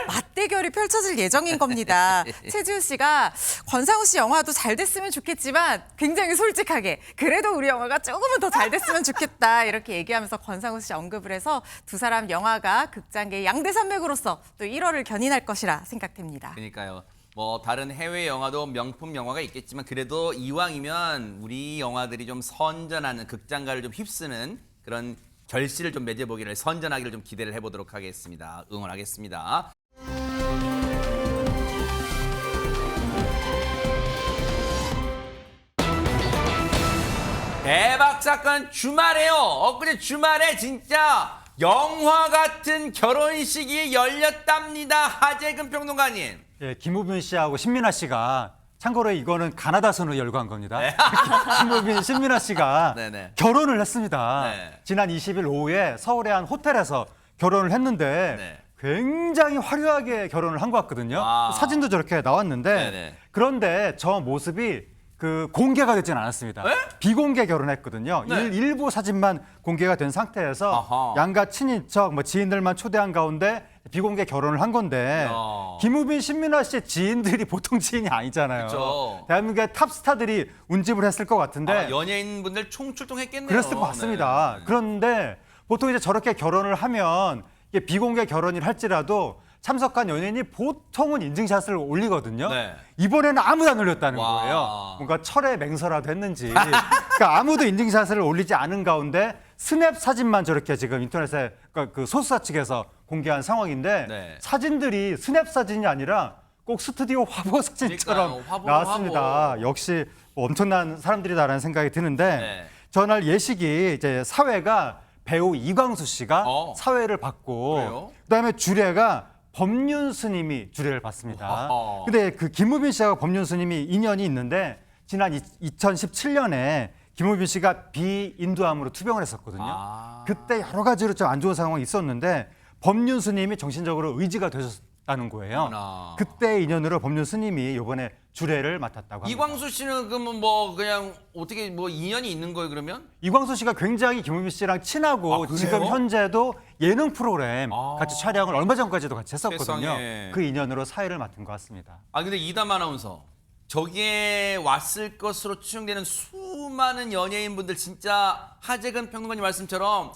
맞대결이 펼쳐질 예정인 겁니다. 최지우 씨가 권상우 씨 영화도 잘 됐으면 좋겠지만 굉장히 솔직하게 그래도 우리 영화가 조금은 더 잘 됐으면 좋겠다 이렇게 얘기하면서 권상우 씨 언급을 해서 두 사람 영화가 극장계의 양대 산맥으로서 또 1월을 견인할 것이라 생각됩니다. 그러니까요. 뭐 다른 해외 영화도 명품 영화가 있겠지만 그래도 이왕이면 우리 영화들이 좀 선전하는 극장가를 좀 휩쓰는 그런 결실을 좀 맺어보기를 선전하기를 좀 기대를 해보도록 하겠습니다. 응원하겠습니다. 대박 사건 주말에요. 엊그제 주말에 진짜 영화 같은 결혼식이 열렸답니다. 하재근 평론가님. 예, 김우빈 씨하고 신민아 씨가 참고로 이거는 가나다선으로 열거한 겁니다. 김우빈, 신민아 씨가 결혼을 했습니다. 지난 20일 오후에 서울의 한 호텔에서 결혼을 했는데 굉장히 화려하게 결혼을 한 것 같거든요. 사진도 저렇게 나왔는데 그런데 저 모습이 공개가 되진 않았습니다. 비공개 결혼했거든요. 일부 사진만 공개가 된 상태에서 양가 친인척, 지인들만 초대한 가운데 비공개 결혼을 한 건데 김우빈, 신민아 씨의 지인들이 보통 지인이 아니잖아요. 그쵸. 대한민국의 탑스타들이 운집을 했을 것 같은데 연예인분들 총출동했겠네요. 그랬을 것 같습니다. 그런데 보통 이제 저렇게 결혼을 하면 이게 비공개 결혼을 할지라도 참석한 연예인이 보통은 인증샷을 올리거든요. 이번에는 아무도 안 올렸다는 거예요. 뭔가 철의 맹서라도 했는지. 그러니까 아무도 인증샷을 올리지 않은 가운데 스냅 사진만 저렇게 지금 인터넷에 그 소수사 측에서 공개한 상황인데 사진들이 스냅 사진이 아니라 꼭 스튜디오 화보 사진처럼 나왔습니다. 역시 엄청난 사람들이다라는 생각이 드는데 전날 예식이 이제 사회가 배우 이광수 씨가 사회를 받고 그다음에 주례가 법륜 스님이 주례를 받습니다. 근데 그 김우빈 씨하고 법륜 스님이 인연이 있는데 지난 2017년에 김우빈 씨가 비인두암으로 투병을 했었거든요. 그때 여러 가지로 좀 안 좋은 상황이 있었는데 법륜 스님이 정신적으로 의지가 되셨다는 거예요. 그때 인연으로 법륜 스님이 이번에 주례를 맡았다고 합니다. 이광수 씨는 그러면 뭐 그냥 어떻게 인연이 있는 거예요, 그러면? 이광수 씨가 굉장히 김우빈 씨랑 친하고 지금 현재도 예능 프로그램 같이 촬영을 얼마 전까지도 같이 했었거든요. 세상에. 그 인연으로 사회를 맡은 것 같습니다. 근데 이담 아나운서, 저기에 왔을 것으로 추정되는 수많은 연예인분들 진짜 하재근 평론가님 말씀처럼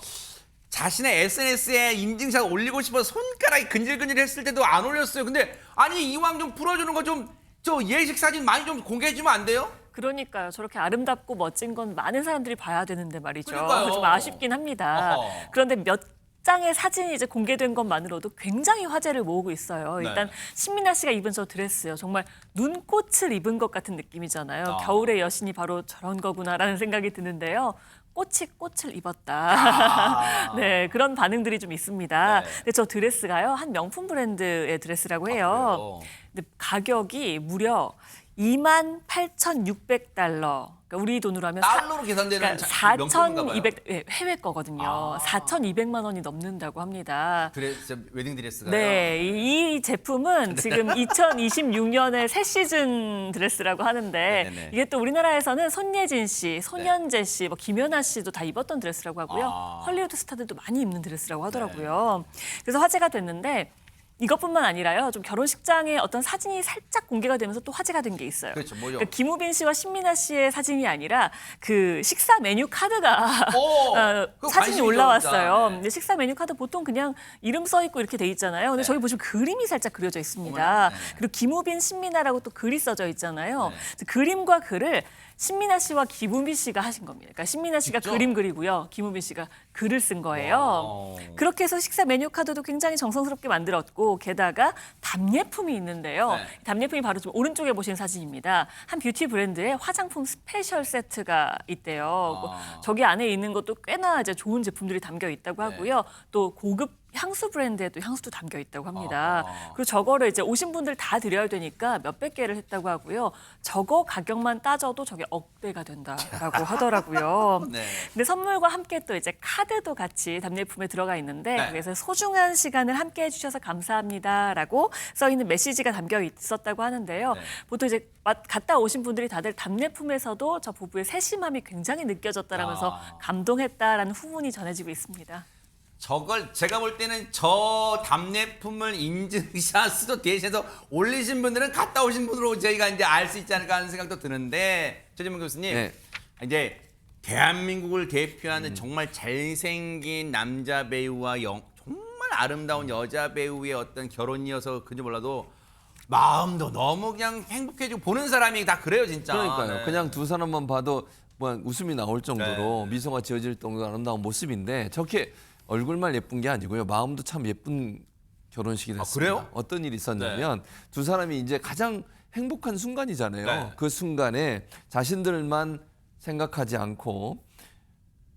자신의 SNS에 인증샷 올리고 싶어서 손가락이 근질근질했을 때도 안 올렸어요. 근데 아니 이왕 좀 풀어주는 거 좀 저 예식 사진 많이 좀 공개해 주면 안 돼요? 그러니까요. 저렇게 아름답고 멋진 건 많은 사람들이 봐야 되는데 말이죠. 그러니까요. 좀 아쉽긴 합니다. 어허. 그런데 몇 장의 사진이 이제 공개된 것만으로도 굉장히 화제를 모으고 있어요. 일단 네. 신민아 씨가 입은 저 드레스요. 정말 눈꽃을 입은 것 같은 느낌이잖아요. 아. 겨울의 여신이 바로 저런 거구나라는 생각이 드는데요. 꽃이 꽃을 입었다. 아. 네, 그런 반응들이 좀 있습니다. 네. 근데 저 드레스가요. 한 명품 브랜드의 드레스라고 해요. 그래요? 근데 가격이 무려 28,600달러. 그러니까 우리 돈으로 하면 달러로 계산되는 그러니까 명품인가 봐요. 4,200 해외 거거든요. 아. 4,200만 원이 넘는다고 합니다. 드레스, 웨딩 드레스가요? 네, 이 제품은 지금 2026년에 새 시즌 드레스라고 하는데 네네네. 이게 또 우리나라에서는 손예진 씨, 손현재 씨, 뭐 김연아 씨도 다 입었던 드레스라고 하고요. 아. 헐리우드 스타들도 많이 입는 드레스라고 하더라고요. 그래서 화제가 됐는데 이것뿐만 아니라요. 좀 결혼식장에 어떤 사진이 살짝 공개가 되면서 또 화제가 된 게 있어요. 그렇죠, 뭐요? 그러니까 김우빈 씨와 신민아 씨의 사진이 아니라 그 식사 메뉴 카드가 오, 그거 사진이 관심이 올라왔어요. 좋다. 네. 근데 식사 메뉴 카드 보통 그냥 이름 써 있고 이렇게 돼 있잖아요. 근데 저기 보시면 그림이 살짝 그려져 있습니다. 네. 그리고 김우빈, 신민아라고 또 글이 써져 있잖아요. 네. 그래서 그림과 글을 신민아 씨와 김우빈 씨가 하신 겁니다. 그러니까 신민아 씨가 직접? 그림 그리고요. 김우빈 씨가 글을 쓴 거예요. 와우. 그렇게 해서 식사 메뉴 카드도 굉장히 정성스럽게 만들었고 게다가 답례품이 있는데요. 네. 답례품이 바로 좀 오른쪽에 보신 사진입니다. 한 뷰티 브랜드의 화장품 스페셜 세트가 있대요. 아. 저기 안에 있는 것도 꽤나 이제 좋은 제품들이 담겨 있다고 하고요. 또 고급 향수 브랜드에 또 향수도 담겨 있다고 합니다. 그리고 저거를 이제 오신 분들 다 드려야 되니까 몇백 개를 했다고 하고요. 저거 가격만 따져도 저게 억대가 된다라고 하더라고요. 네. 근데 선물과 함께 또 이제 카드도 같이 답례품에 들어가 있는데 네. 그래서 소중한 시간을 함께 해주셔서 감사합니다라고 써 있는 메시지가 담겨 있었다고 하는데요. 네. 보통 이제 갔다 오신 분들이 다들 답례품에서도 저 부부의 세심함이 굉장히 느껴졌다라면서 감동했다라는 후문이 전해지고 있습니다. 저걸 제가 볼 때는 저 답례품을 인증샷으로 대신해서 올리신 분들은 갔다 오신 분으로 저희가 이제 알 수 있지 않을까 하는 생각도 드는데 최진문 교수님 네. 이제 대한민국을 대표하는 정말 잘생긴 남자 배우와 정말 아름다운 여자 배우의 어떤 결혼이어서 그런지 몰라도 마음도 너무 그냥 행복해지고 보는 사람이 다 그래요 진짜. 그러니까요. 네. 그냥 두 사람만 봐도 뭐 웃음이 나올 정도로 네. 미소가 지어질 정도로 아름다운 모습인데 저렇게 얼굴만 예쁜 게 아니고요. 마음도 참 예쁜 결혼식이 됐습니다. 그래요? 어떤 일이 있었냐면 두 사람이 이제 가장 행복한 순간이잖아요. 네. 그 순간에 자신들만 생각하지 않고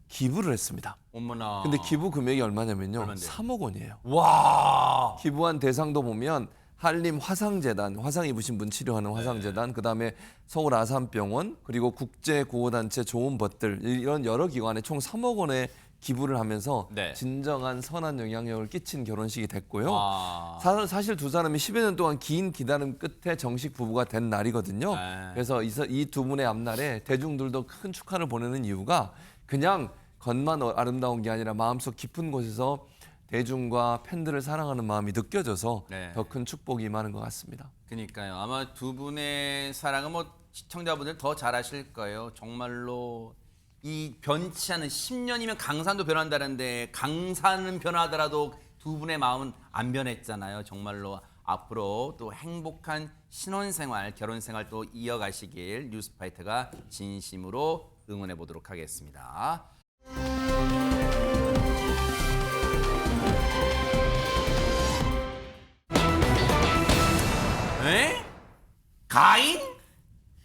기부를 했습니다. 어머나. 근데 기부 금액이 얼마냐면요. 얼만데요? 3억 원이에요. 와. 기부한 대상도 보면 한림 화상재단, 화상 입으신 분 치료하는 화상재단, 그다음에 서울 아산병원, 그리고 국제구호단체 좋은벗들 이런 여러 기관에 총 3억 원의 기부를 하면서 네. 진정한 선한 영향력을 끼친 결혼식이 됐고요. 와. 사실 두 사람이 10여 년 동안 긴 기다림 끝에 정식 부부가 된 날이거든요. 네. 그래서 이 두 분의 앞날에 대중들도 큰 축하를 보내는 이유가 그냥 겉만 아름다운 게 아니라 마음속 깊은 곳에서 대중과 팬들을 사랑하는 마음이 느껴져서 네. 더 큰 축복이 임하는 것 같습니다. 그러니까요. 아마 두 분의 사랑은 뭐 시청자분들 더 잘 아실 거예요. 정말로 이 변치 않은 10년이면 강산도 변한다는데 강산은 변하더라도 두 분의 마음은 안 변했잖아요. 정말로 앞으로 또 행복한 신혼생활, 결혼생활 또 이어가시길 뉴스파이터가 진심으로 응원해 보도록 하겠습니다. 에? 가인?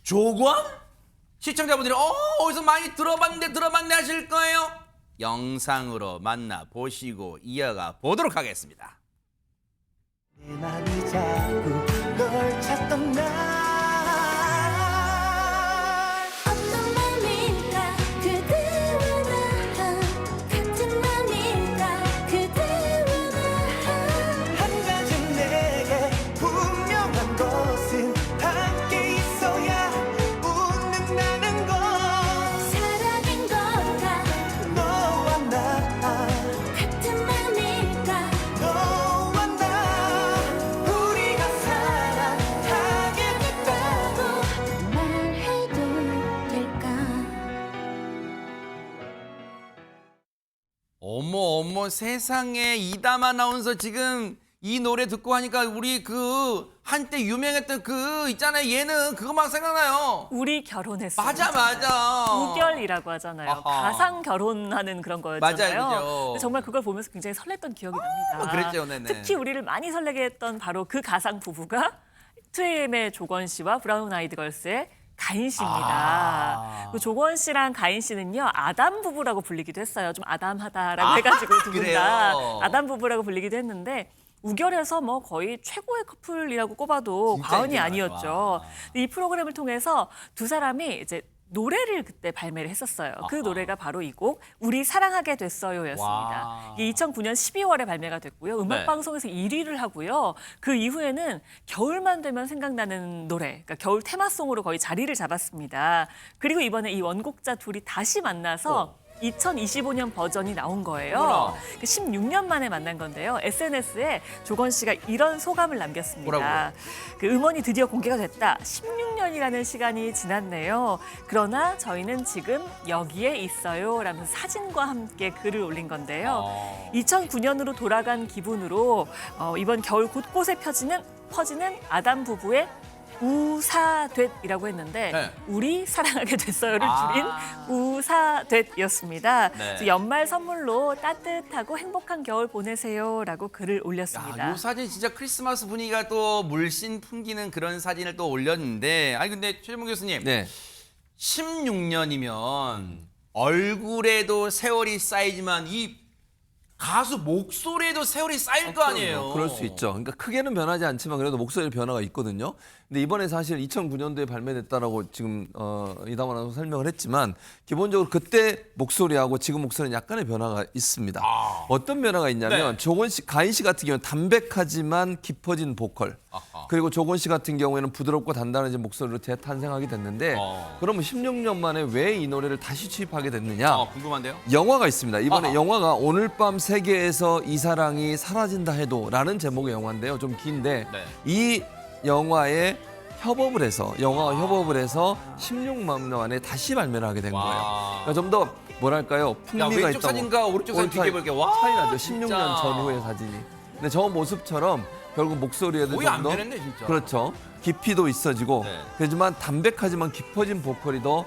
조관? 시청자분들이 어디서 많이 들어봤네 하실 거예요. 영상으로 만나보시고 이어가 보도록 하겠습니다. 내 맘이 자꾸 널 찾던 날 어떤 맘일까 그대와 나 같은 맘일까 그대와 나 한 가지 내게 분명한 것은 함께 있어야 웃는다는 것 사랑인 걸까 너와 나 같은 맘일까 너와 나 우리가 사랑하게 됐다고 말해도 될까 어머 세상에 이담 아나운서 지금 이 노래 듣고 하니까 우리 그 한때 유명했던 그 있잖아요. 예능 그것만 생각나요. 우리 결혼했어요. 맞아. 우결이라고 하잖아요. 아하. 가상 결혼하는 그런 거였잖아요. 맞아요, 그죠. 근데 정말 그걸 보면서 굉장히 설렜던 기억이 납니다. 그랬죠, 네네. 특히 우리를 많이 설레게 했던 바로 그 가상 부부가 2AM의 조건 씨와 브라운 아이드 걸스의 가인 씨입니다. 그 조건 씨랑 가인 씨는요 아담 부부라고 불리기도 했어요. 좀 아담하다라고 해가지고 두 분 다 그래요? 아담 부부라고 불리기도 했는데 우결에서 뭐 거의 최고의 커플이라고 꼽아도 진짜 과언이 인기 아니었죠. 이 프로그램을 통해서 두 사람이 이제 노래를 그때 발매를 했었어요. 그 노래가 바로 이 곡 우리 사랑하게 됐어요였습니다. 와. 이게 2009년 12월에 발매가 됐고요. 음악 네. 방송에서 1위를 하고요. 그 이후에는 겨울만 되면 생각나는 노래, 그러니까 겨울 테마송으로 거의 자리를 잡았습니다. 그리고 이번에 이 원곡자 둘이 다시 만나서 2025년 버전이 나온 거예요. 어머나. 16년 만에 만난 건데요. SNS에 조건 씨가 이런 소감을 남겼습니다. 뭐라고요? 그 음원이 드디어 공개가 됐다. 16년이라는 시간이 지났네요. 그러나 저희는 지금 여기에 있어요. 라면서 사진과 함께 글을 올린 건데요. 2009년으로 돌아간 기분으로 이번 겨울 곳곳에 퍼지는 아담 부부의 우사됐이라고 했는데 네. 우리 사랑하게 됐어요를 줄인 아. 우사됐이었습니다. 네. 그래서 연말 선물로 따뜻하고 행복한 겨울 보내세요라고 글을 올렸습니다. 야, 이 사진 진짜 크리스마스 분위기가 또 물씬 풍기는 그런 사진을 또 올렸는데 아니 근데 최재문 교수님 네. 16년이면 얼굴에도 세월이 쌓이지만 이 가수 목소리에도 세월이 쌓일 거 아니에요. 그럴 수 있죠. 그러니까 크게는 변하지 않지만 그래도 목소리 변화가 있거든요. 근데 이번에 사실 2009년도에 발매됐다라고 지금 이담원 아나운서 설명을 했지만 기본적으로 그때 목소리하고 지금 목소리는 약간의 변화가 있습니다. 어떤 변화가 있냐면 네. 조건 씨, 가인 씨 같은 경우는 담백하지만 깊어진 보컬. 그리고 조건 씨 같은 경우에는 부드럽고 단단해진 목소리로 재탄생하게 됐는데 그러면 16년 만에 왜 이 노래를 다시 취입하게 됐느냐? 궁금한데요? 영화가 있습니다. 이번에 영화가 오늘 밤 세계에서 이 사랑이 사라진다 해도라는 제목의 영화인데요. 좀 긴데 네. 이 영화에 협업을 해서 영화와 협업을 해서 16년 만에 다시 발매를 하게 된 거예요. 그러니까 좀 더 뭐랄까요? 풍미가 왼쪽 있다고. 사진과 오른쪽 사진 비교해볼게요. 와, 차이 나죠. 진짜. 16년 전후의 사진이. 근데 저 모습처럼 결국 목소리에도 거의 좀 안 더 변했네, 진짜. 그렇죠. 깊이도 있어지고 네. 하지만 담백하지만 깊어진 보컬이 더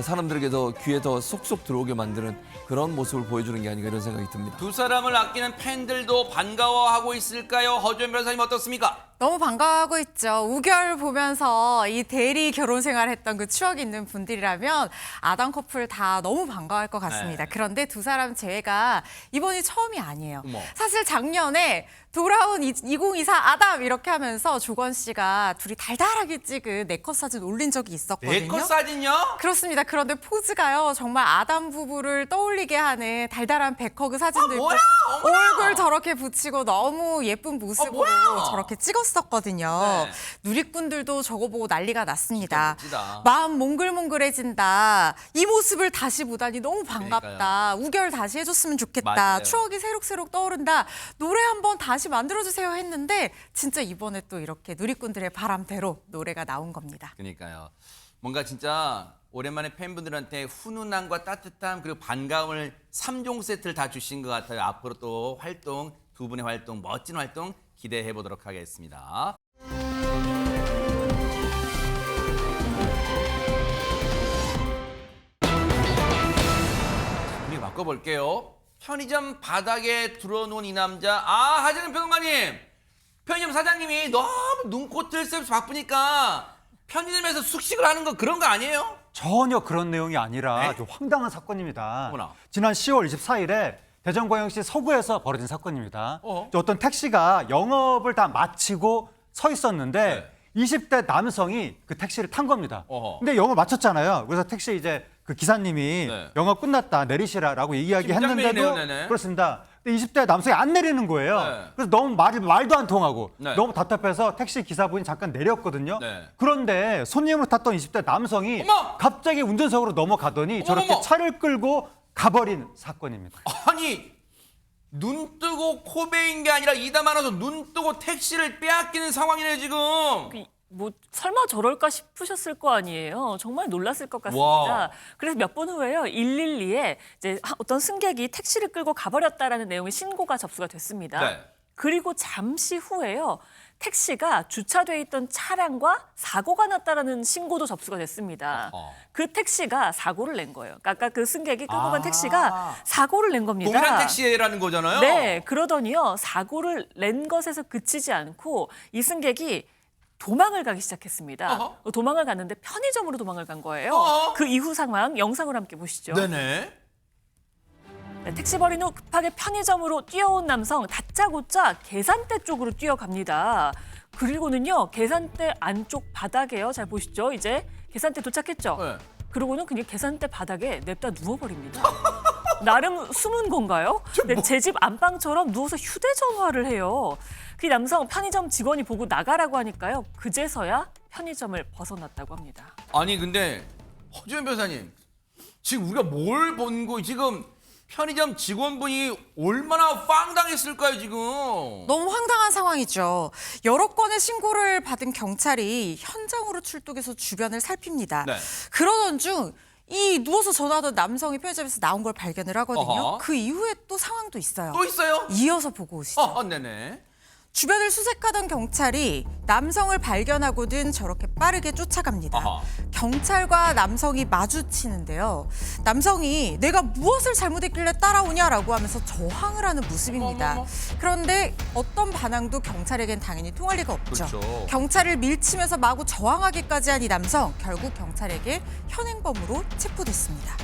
사람들에게 더 귀에 더 쏙쏙 들어오게 만드는 그런 모습을 보여주는 게 아닌가 이런 생각이 듭니다. 두 사람을 아끼는 팬들도 반가워하고 있을까요? 허주연 변호사님 어떻습니까? 너무 반가워하고 있죠. 우결 보면서 이 대리 결혼 생활했던 그 추억이 있는 분들이라면 아담 커플 다 너무 반가워할 것 같습니다. 네. 그런데 두 사람 재회가 이번이 처음이 아니에요. 어머. 사실 작년에 돌아온 2024 아담 이렇게 하면서 조건 씨가 둘이 달달하게 찍은 네컷 사진 올린 적이 있었거든요. 네컷 사진요? 그렇습니다. 그런데 포즈가요. 정말 아담 부부를 떠올리게 하는 달달한 백허그 사진도 있고 뭐야? 어머나! 얼굴 저렇게 붙이고 너무 예쁜 모습으로 뭐야? 저렇게 찍었었거든요. 네. 누리꾼들도 저거 보고 난리가 났습니다. 멋지다. 마음 몽글몽글해진다. 이 모습을 다시 보다니 너무 반갑다. 그러니까요. 우결 다시 해줬으면 좋겠다. 맞아요. 추억이 새록새록 떠오른다. 노래 한번 다시 만들어주세요 했는데 진짜 이번에 또 이렇게 누리꾼들의 바람대로 노래가 나온 겁니다. 그러니까요. 뭔가 진짜 오랜만에 팬분들한테 훈훈함과 따뜻함 그리고 반가움을 3종 세트를 다 주신 것 같아요. 앞으로 또 활동, 두 분의 활동, 멋진 활동 기대해 보도록 하겠습니다. 분위기 바꿔볼게요. 편의점 바닥에 들어놓은 이 남자. 하재근 평론가님. 편의점 사장님이 너무 눈꽃을 쐬면서 바쁘니까 편의점에서 숙식을 하는 거 그런 거 아니에요? 전혀 그런 내용이 아니라 네? 아주 황당한 사건입니다. 어머나. 지난 10월 24일에 대전광역시 서구에서 벌어진 사건입니다. 어허. 어떤 택시가 영업을 다 마치고 서 있었는데 20대 남성이 그 택시를 탄 겁니다. 어허. 근데 영업을 마쳤잖아요. 그래서 택시 이제 그 기사님이 네. 영업 끝났다 내리시라라고 얘기했는데도 김장면이네요, 네네. 그렇습니다. 근데 20대 남성이 안 내리는 거예요. 네. 그래서 너무 말도 안 통하고 네. 너무 답답해서 택시 기사분이 잠깐 내렸거든요. 네. 그런데 손님으로 탔던 20대 남성이 어머! 갑자기 운전석으로 넘어가더니 저렇게 어머머! 차를 끌고 가버린 사건입니다. 아니 눈 뜨고 코 베인 게 아니라 이담 아나운서 눈 뜨고 택시를 빼앗기는 상황이네요 지금. 뭐 설마 저럴까 싶으셨을 거 아니에요. 정말 놀랐을 것 같습니다. 와. 그래서 몇 분 후에요. 112에 이제 어떤 승객이 택시를 끌고 가버렸다라는 내용의 신고가 접수가 됐습니다. 네. 그리고 잠시 후에요. 택시가 주차돼 있던 차량과 사고가 났다라는 신고도 접수가 됐습니다. 그 택시가 사고를 낸 거예요. 그러니까 아까 그 승객이 끌고 간 택시가 사고를 낸 겁니다. 동일한 택시라는 거잖아요. 네, 그러더니요. 사고를 낸 것에서 그치지 않고 이 승객이 도망을 가기 시작했습니다. 도망을 갔는데 편의점으로 도망을 간 거예요. 그 이후 상황 영상으로 함께 보시죠. 네네. 네, 택시 버린 후 급하게 편의점으로 뛰어온 남성 다짜고짜 계산대 쪽으로 뛰어갑니다. 그리고는요 계산대 안쪽 바닥에요. 잘 보시죠. 이제 계산대 도착했죠. 네. 그러고는 그냥 계산대 바닥에 냅다 누워버립니다. 나름 숨은 건가요? 제 집 안방처럼 누워서 휴대전화를 해요. 그 남성 편의점 직원이 보고 나가라고 하니까요. 그제서야 편의점을 벗어났다고 합니다. 아니 근데 허주연 변호사님 지금 우리가 뭘 본 거 지금 편의점 직원분이 얼마나 황당했을까요 지금? 너무 황당한 상황이죠. 여러 건의 신고를 받은 경찰이 현장으로 출동해서 주변을 살핍니다. 네. 그러던 중 이 누워서 전화하던 남성이 편의점에서 나온 걸 발견을 하거든요. 어허. 그 이후에 또 상황도 있어요. 또 있어요? 이어서 보고 오시죠. 네네. 주변을 수색하던 경찰이 남성을 발견하고는 저렇게 빠르게 쫓아갑니다. 경찰과 남성이 마주치는데요. 남성이 내가 무엇을 잘못했길래 따라오냐라고 하면서 저항을 하는 모습입니다. 그런데 어떤 반항도 경찰에겐 당연히 통할 리가 없죠. 그렇죠. 경찰을 밀치면서 마구 저항하기까지 한 이 남성, 결국 경찰에게 현행범으로 체포됐습니다.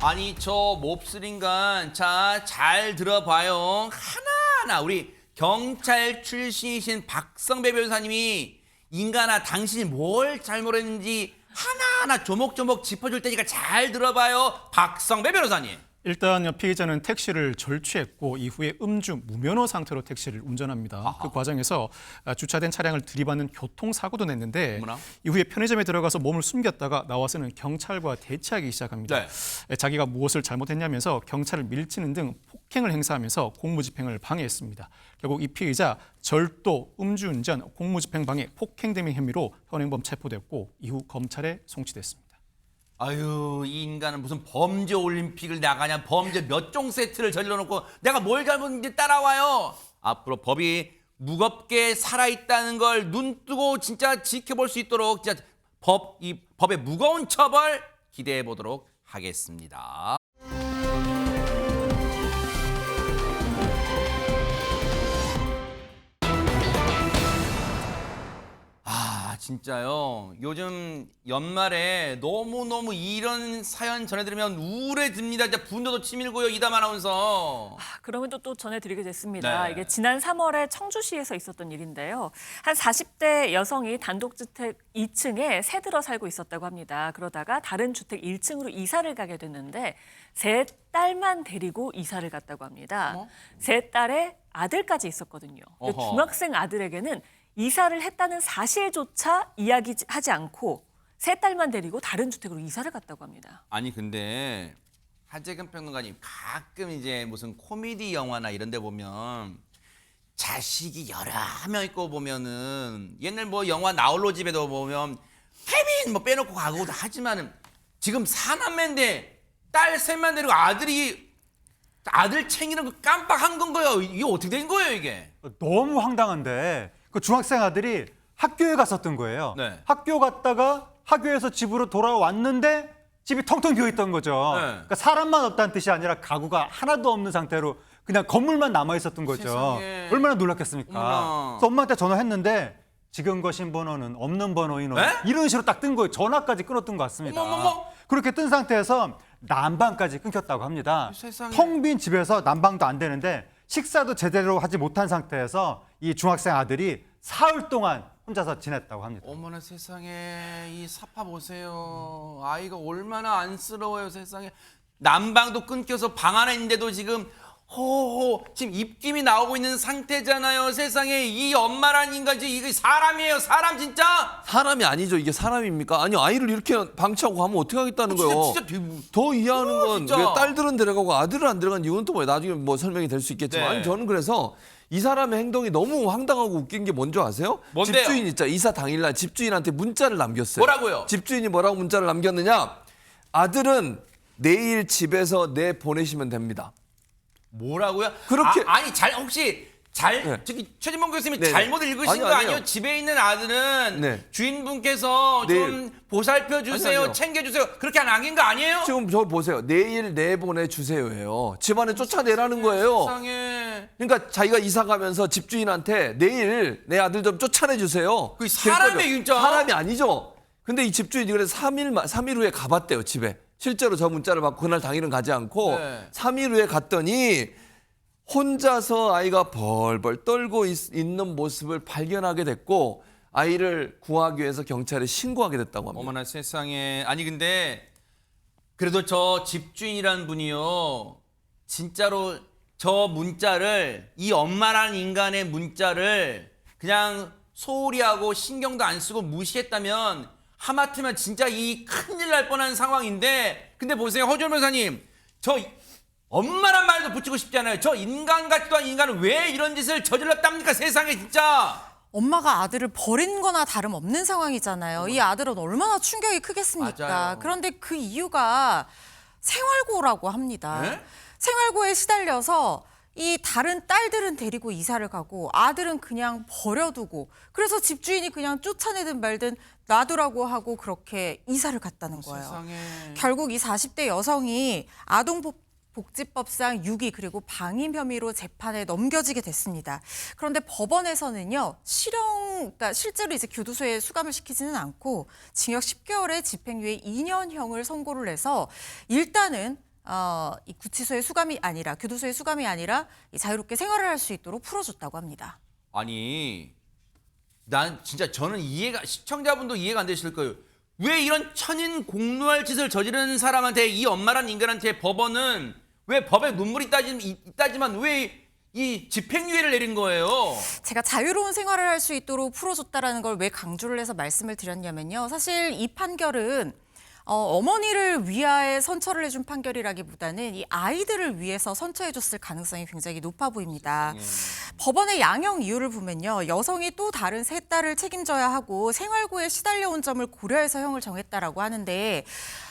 아니 저 몹쓸 인간 자 잘 들어봐요. 하나하나 우리 경찰 출신이신 박성배 변호사님이 인간아 당신이 뭘 잘못했는지 하나하나 조목조목 짚어줄 테니까 잘 들어봐요. 박성배 변호사님. 일단 피해자는 택시를 절취했고 이후에 음주 무면허 상태로 택시를 운전합니다. 그 과정에서 주차된 차량을 들이받는 교통사고도 냈는데 어머나. 이후에 편의점에 들어가서 몸을 숨겼다가 나와서는 경찰과 대치하기 시작합니다. 자기가 무엇을 잘못했냐면서 경찰을 밀치는 등 폭행을 행사하면서 공무집행을 방해했습니다. 결국 이 피해자 절도, 음주운전, 공무집행 방해, 폭행 등의 혐의로 현행범 체포됐고 이후 검찰에 송치됐습니다. 아유 이 인간은 무슨 범죄 올림픽을 나가냐 범죄 몇 종 세트를 저질러놓고 내가 뭘 잘못했는지 따라와요. 앞으로 법이 무겁게 살아있다는 걸 눈 뜨고 진짜 지켜볼 수 있도록 진짜 이 법의 무거운 처벌 기대해 보도록 하겠습니다. 진짜요. 요즘 연말에 너무너무 이런 사연 전해드리면 우울해집니다. 진짜 분노도 치밀고요. 이담 아나운서. 그러면 또 전해드리게 됐습니다. 네. 이게 지난 3월에 청주시에서 있었던 일인데요. 한 40대 여성이 단독주택 2층에 새 들어 살고 있었다고 합니다. 그러다가 다른 주택 1층으로 이사를 가게 됐는데 세 딸만 데리고 이사를 갔다고 합니다. 세 딸의 아들까지 있었거든요. 근데 어허. 중학생 아들에게는 이사를 했다는 사실조차 이야기하지 않고 세 딸만 데리고 다른 주택으로 이사를 갔다고 합니다. 아니 근데 하재근 평론가님 가끔 이제 무슨 코미디 영화나 이런 데 보면 자식이 여러 명 있고 보면은 옛날 뭐 영화 나홀로 집에도 보면 케빈 뭐 빼놓고 가고 하지만은 지금 사남매인데 딸 셋만 데리고 아들 챙기는 거 깜빡한 건가요? 이게 어떻게 된 거예요 이게? 너무 황당한데 그 중학생 아들이 학교에 갔었던 거예요. 네. 학교 갔다가 학교에서 집으로 돌아왔는데 집이 텅텅 비어 있던 거죠. 네. 그러니까 사람만 없다는 뜻이 아니라 가구가 하나도 없는 상태로 그냥 건물만 남아 있었던 거죠. 세상에. 얼마나 놀랐겠습니까? 어머나. 그래서 엄마한테 전화했는데 지금 거신 번호는 없는 번호인 네? 이런 식으로 딱 뜬 거예요. 전화까지 끊었던 것 같습니다. 어머머머. 그렇게 뜬 상태에서 난방까지 끊겼다고 합니다. 세상에. 텅 빈 집에서 난방도 안 되는데 식사도 제대로 하지 못한 상태에서 이 중학생 아들이 사흘 동안 혼자서 지냈다고 합니다. 어머나 세상에 이 사파 보세요. 아이가 얼마나 안쓰러워요 세상에. 난방도 끊겨서 방 안에 있는데도 지금 호호 지금 입김이 나오고 있는 상태잖아요. 세상에 이 엄마란 인간이 이게 사람이에요. 사람 진짜. 사람이 아니죠. 이게 사람입니까? 아니 아이를 이렇게 방치하고 가면 어떻게 하겠다는 거예요. 더 이해하는 건 진짜. 왜 딸들은 데려가고 아들은 안 데려간 이유는 또 뭐예요? 나중에 뭐 설명이 될 수 있겠지만 네. 아니 저는 그래서 이 사람의 행동이 너무 황당하고 웃긴 게 뭔지 아세요? 뭔데요? 집주인 있자 이사 당일날 집주인한테 문자를 남겼어요. 뭐라고요? 집주인이 뭐라고 문자를 남겼느냐? 아들은 내일 집에서 내 보내시면 됩니다. 뭐라고요? 그렇게- 아니 잘 혹시 저기 최진봉 교수님이 네. 잘못 읽으신 아니요, 거 아니에요. 아니에요? 집에 있는 아들은 네. 주인분께서 좀 보살펴 주세요, 아니요. 챙겨 주세요. 그렇게 남긴 거 아니에요? 지금 저 보세요. 내일 내보내 주세요예요. 집안에 쫓아내라는 거예요. 세상에. 그러니까 자기가 이사 가면서 집주인한테 내일 내 아들 좀 쫓아내 주세요. 그 사람이 될 거죠. 진짜. 사람이 아니죠. 근데 이 집주인이 그래서 3일 후에 가봤대요, 집에. 실제로 저 문자를 받고 그날 당일은 가지 않고 네. 3일 후에 갔더니 혼자서 아이가 벌벌 떨고 있는 모습을 발견하게 됐고 아이를 구하기 위해서 경찰에 신고하게 됐다고 합니다. 어머나 세상에. 아니 근데 그래도 저 집주인이라는 분이요. 진짜로 저 문자를 이 엄마라는 인간의 문자를 그냥 소홀히 하고 신경도 안 쓰고 무시했다면 하마터면 진짜 이 큰일 날 뻔한 상황인데 근데 보세요. 허준 변호사님. 저 엄마란 말도 붙이고 싶지 않아요. 저 인간 같지도 않은 인간은 왜 이런 짓을 저질렀답니까? 세상에 진짜. 엄마가 아들을 버린 거나 다름없는 상황이잖아요. 이 아들은 얼마나 충격이 크겠습니까? 맞아요. 그런데 그 이유가 생활고라고 합니다. 네? 생활고에 시달려서 이 다른 딸들은 데리고 이사를 가고 아들은 그냥 버려두고 그래서 집주인이 그냥 쫓아내든 말든 놔두라고 하고 그렇게 이사를 갔다는 거예요. 세상에. 결국 이 40대 여성이 아동복지법상 유기 그리고 방임 혐의로 재판에 넘겨지게 됐습니다. 그런데 법원에서는요, 그러니까 실제로 이제 교도소에 수감을 시키지는 않고 징역 10개월에 집행유예 2년형을 선고를 해서 일단은 이 구치소의 수감이 아니라 교도소의 수감이 아니라 자유롭게 생활을 할 수 있도록 풀어줬다고 합니다. 아니, 난 진짜 저는 시청자분도 이해가 안 되실 거예요. 왜 이런 천인공노할 짓을 저지르는 사람한테 이 엄마란 인간한테 법원은 왜 법에 눈물이 있다지만 왜 이 집행유예를 내린 거예요? 제가 자유로운 생활을 할 수 있도록 풀어줬다라는 걸 왜 강조를 해서 말씀을 드렸냐면요. 사실 이 판결은 어머니를 위하여 선처를 해준 판결이라기보다는 이 아이들을 위해서 선처해줬을 가능성이 굉장히 높아 보입니다. 법원의 양형 이유를 보면요. 여성이 또 다른 세 딸을 책임져야 하고 생활고에 시달려온 점을 고려해서 형을 정했다라고 하는데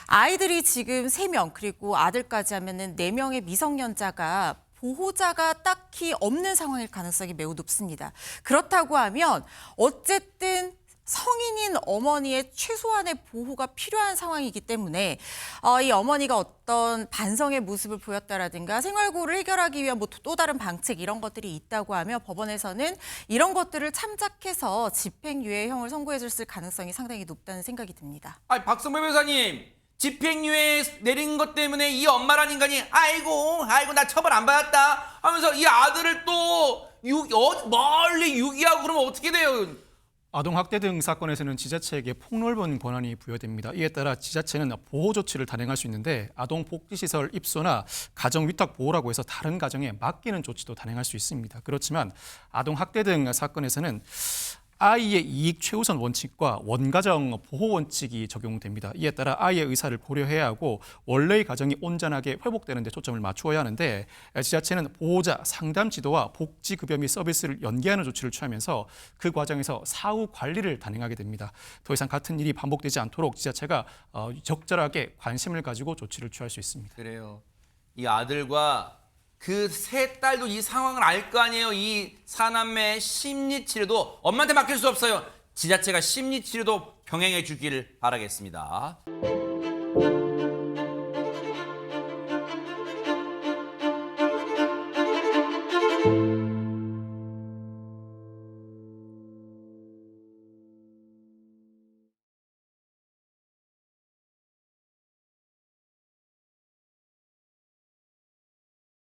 아이들이 지금 3명 그리고 아들까지 하면은 4명의 미성년자가 보호자가 딱히 없는 상황일 가능성이 매우 높습니다. 그렇다고 하면 어쨌든 성인인 어머니의 최소한의 보호가 필요한 상황이기 때문에 이 어머니가 어떤 반성의 모습을 보였다라든가 생활고를 해결하기 위한 뭐 또 다른 방책 이런 것들이 있다고 하며 법원에서는 이런 것들을 참작해서 집행유예형을 선고해 줬을 가능성이 상당히 높다는 생각이 듭니다. 아니, 박성배 변호사님. 집행유예 내린 것 때문에 이 엄마란 인간이 아이고 나 처벌 안 받았다 하면서 이 아들을 또 멀리 유기하고 그러면 어떻게 돼요? 아동학대 등 사건에서는 지자체에게 폭넓은 권한이 부여됩니다. 이에 따라 지자체는 보호 조치를 단행할 수 있는데 아동복지시설 입소나 가정위탁보호라고 해서 다른 가정에 맡기는 조치도 단행할 수 있습니다. 그렇지만 아동학대 등 사건에서는 아이의 이익 최우선 원칙과 원가정 보호 원칙이 적용됩니다. 이에 따라 아이의 의사를 고려해야 하고 원래의 가정이 온전하게 회복되는 데 초점을 맞추어야 하는데 지자체는 보호자 상담 지도와 복지급여 및 서비스를 연계하는 조치를 취하면서 그 과정에서 사후 관리를 단행하게 됩니다. 더 이상 같은 일이 반복되지 않도록 지자체가 적절하게 관심을 가지고 조치를 취할 수 있습니다. 그래요. 이 아들과 그 세 딸도 이 상황을 알 거 아니에요. 이 사남매의 심리치료도 엄마한테 맡길 수 없어요. 지자체가 심리치료도 병행해 주기를 바라겠습니다.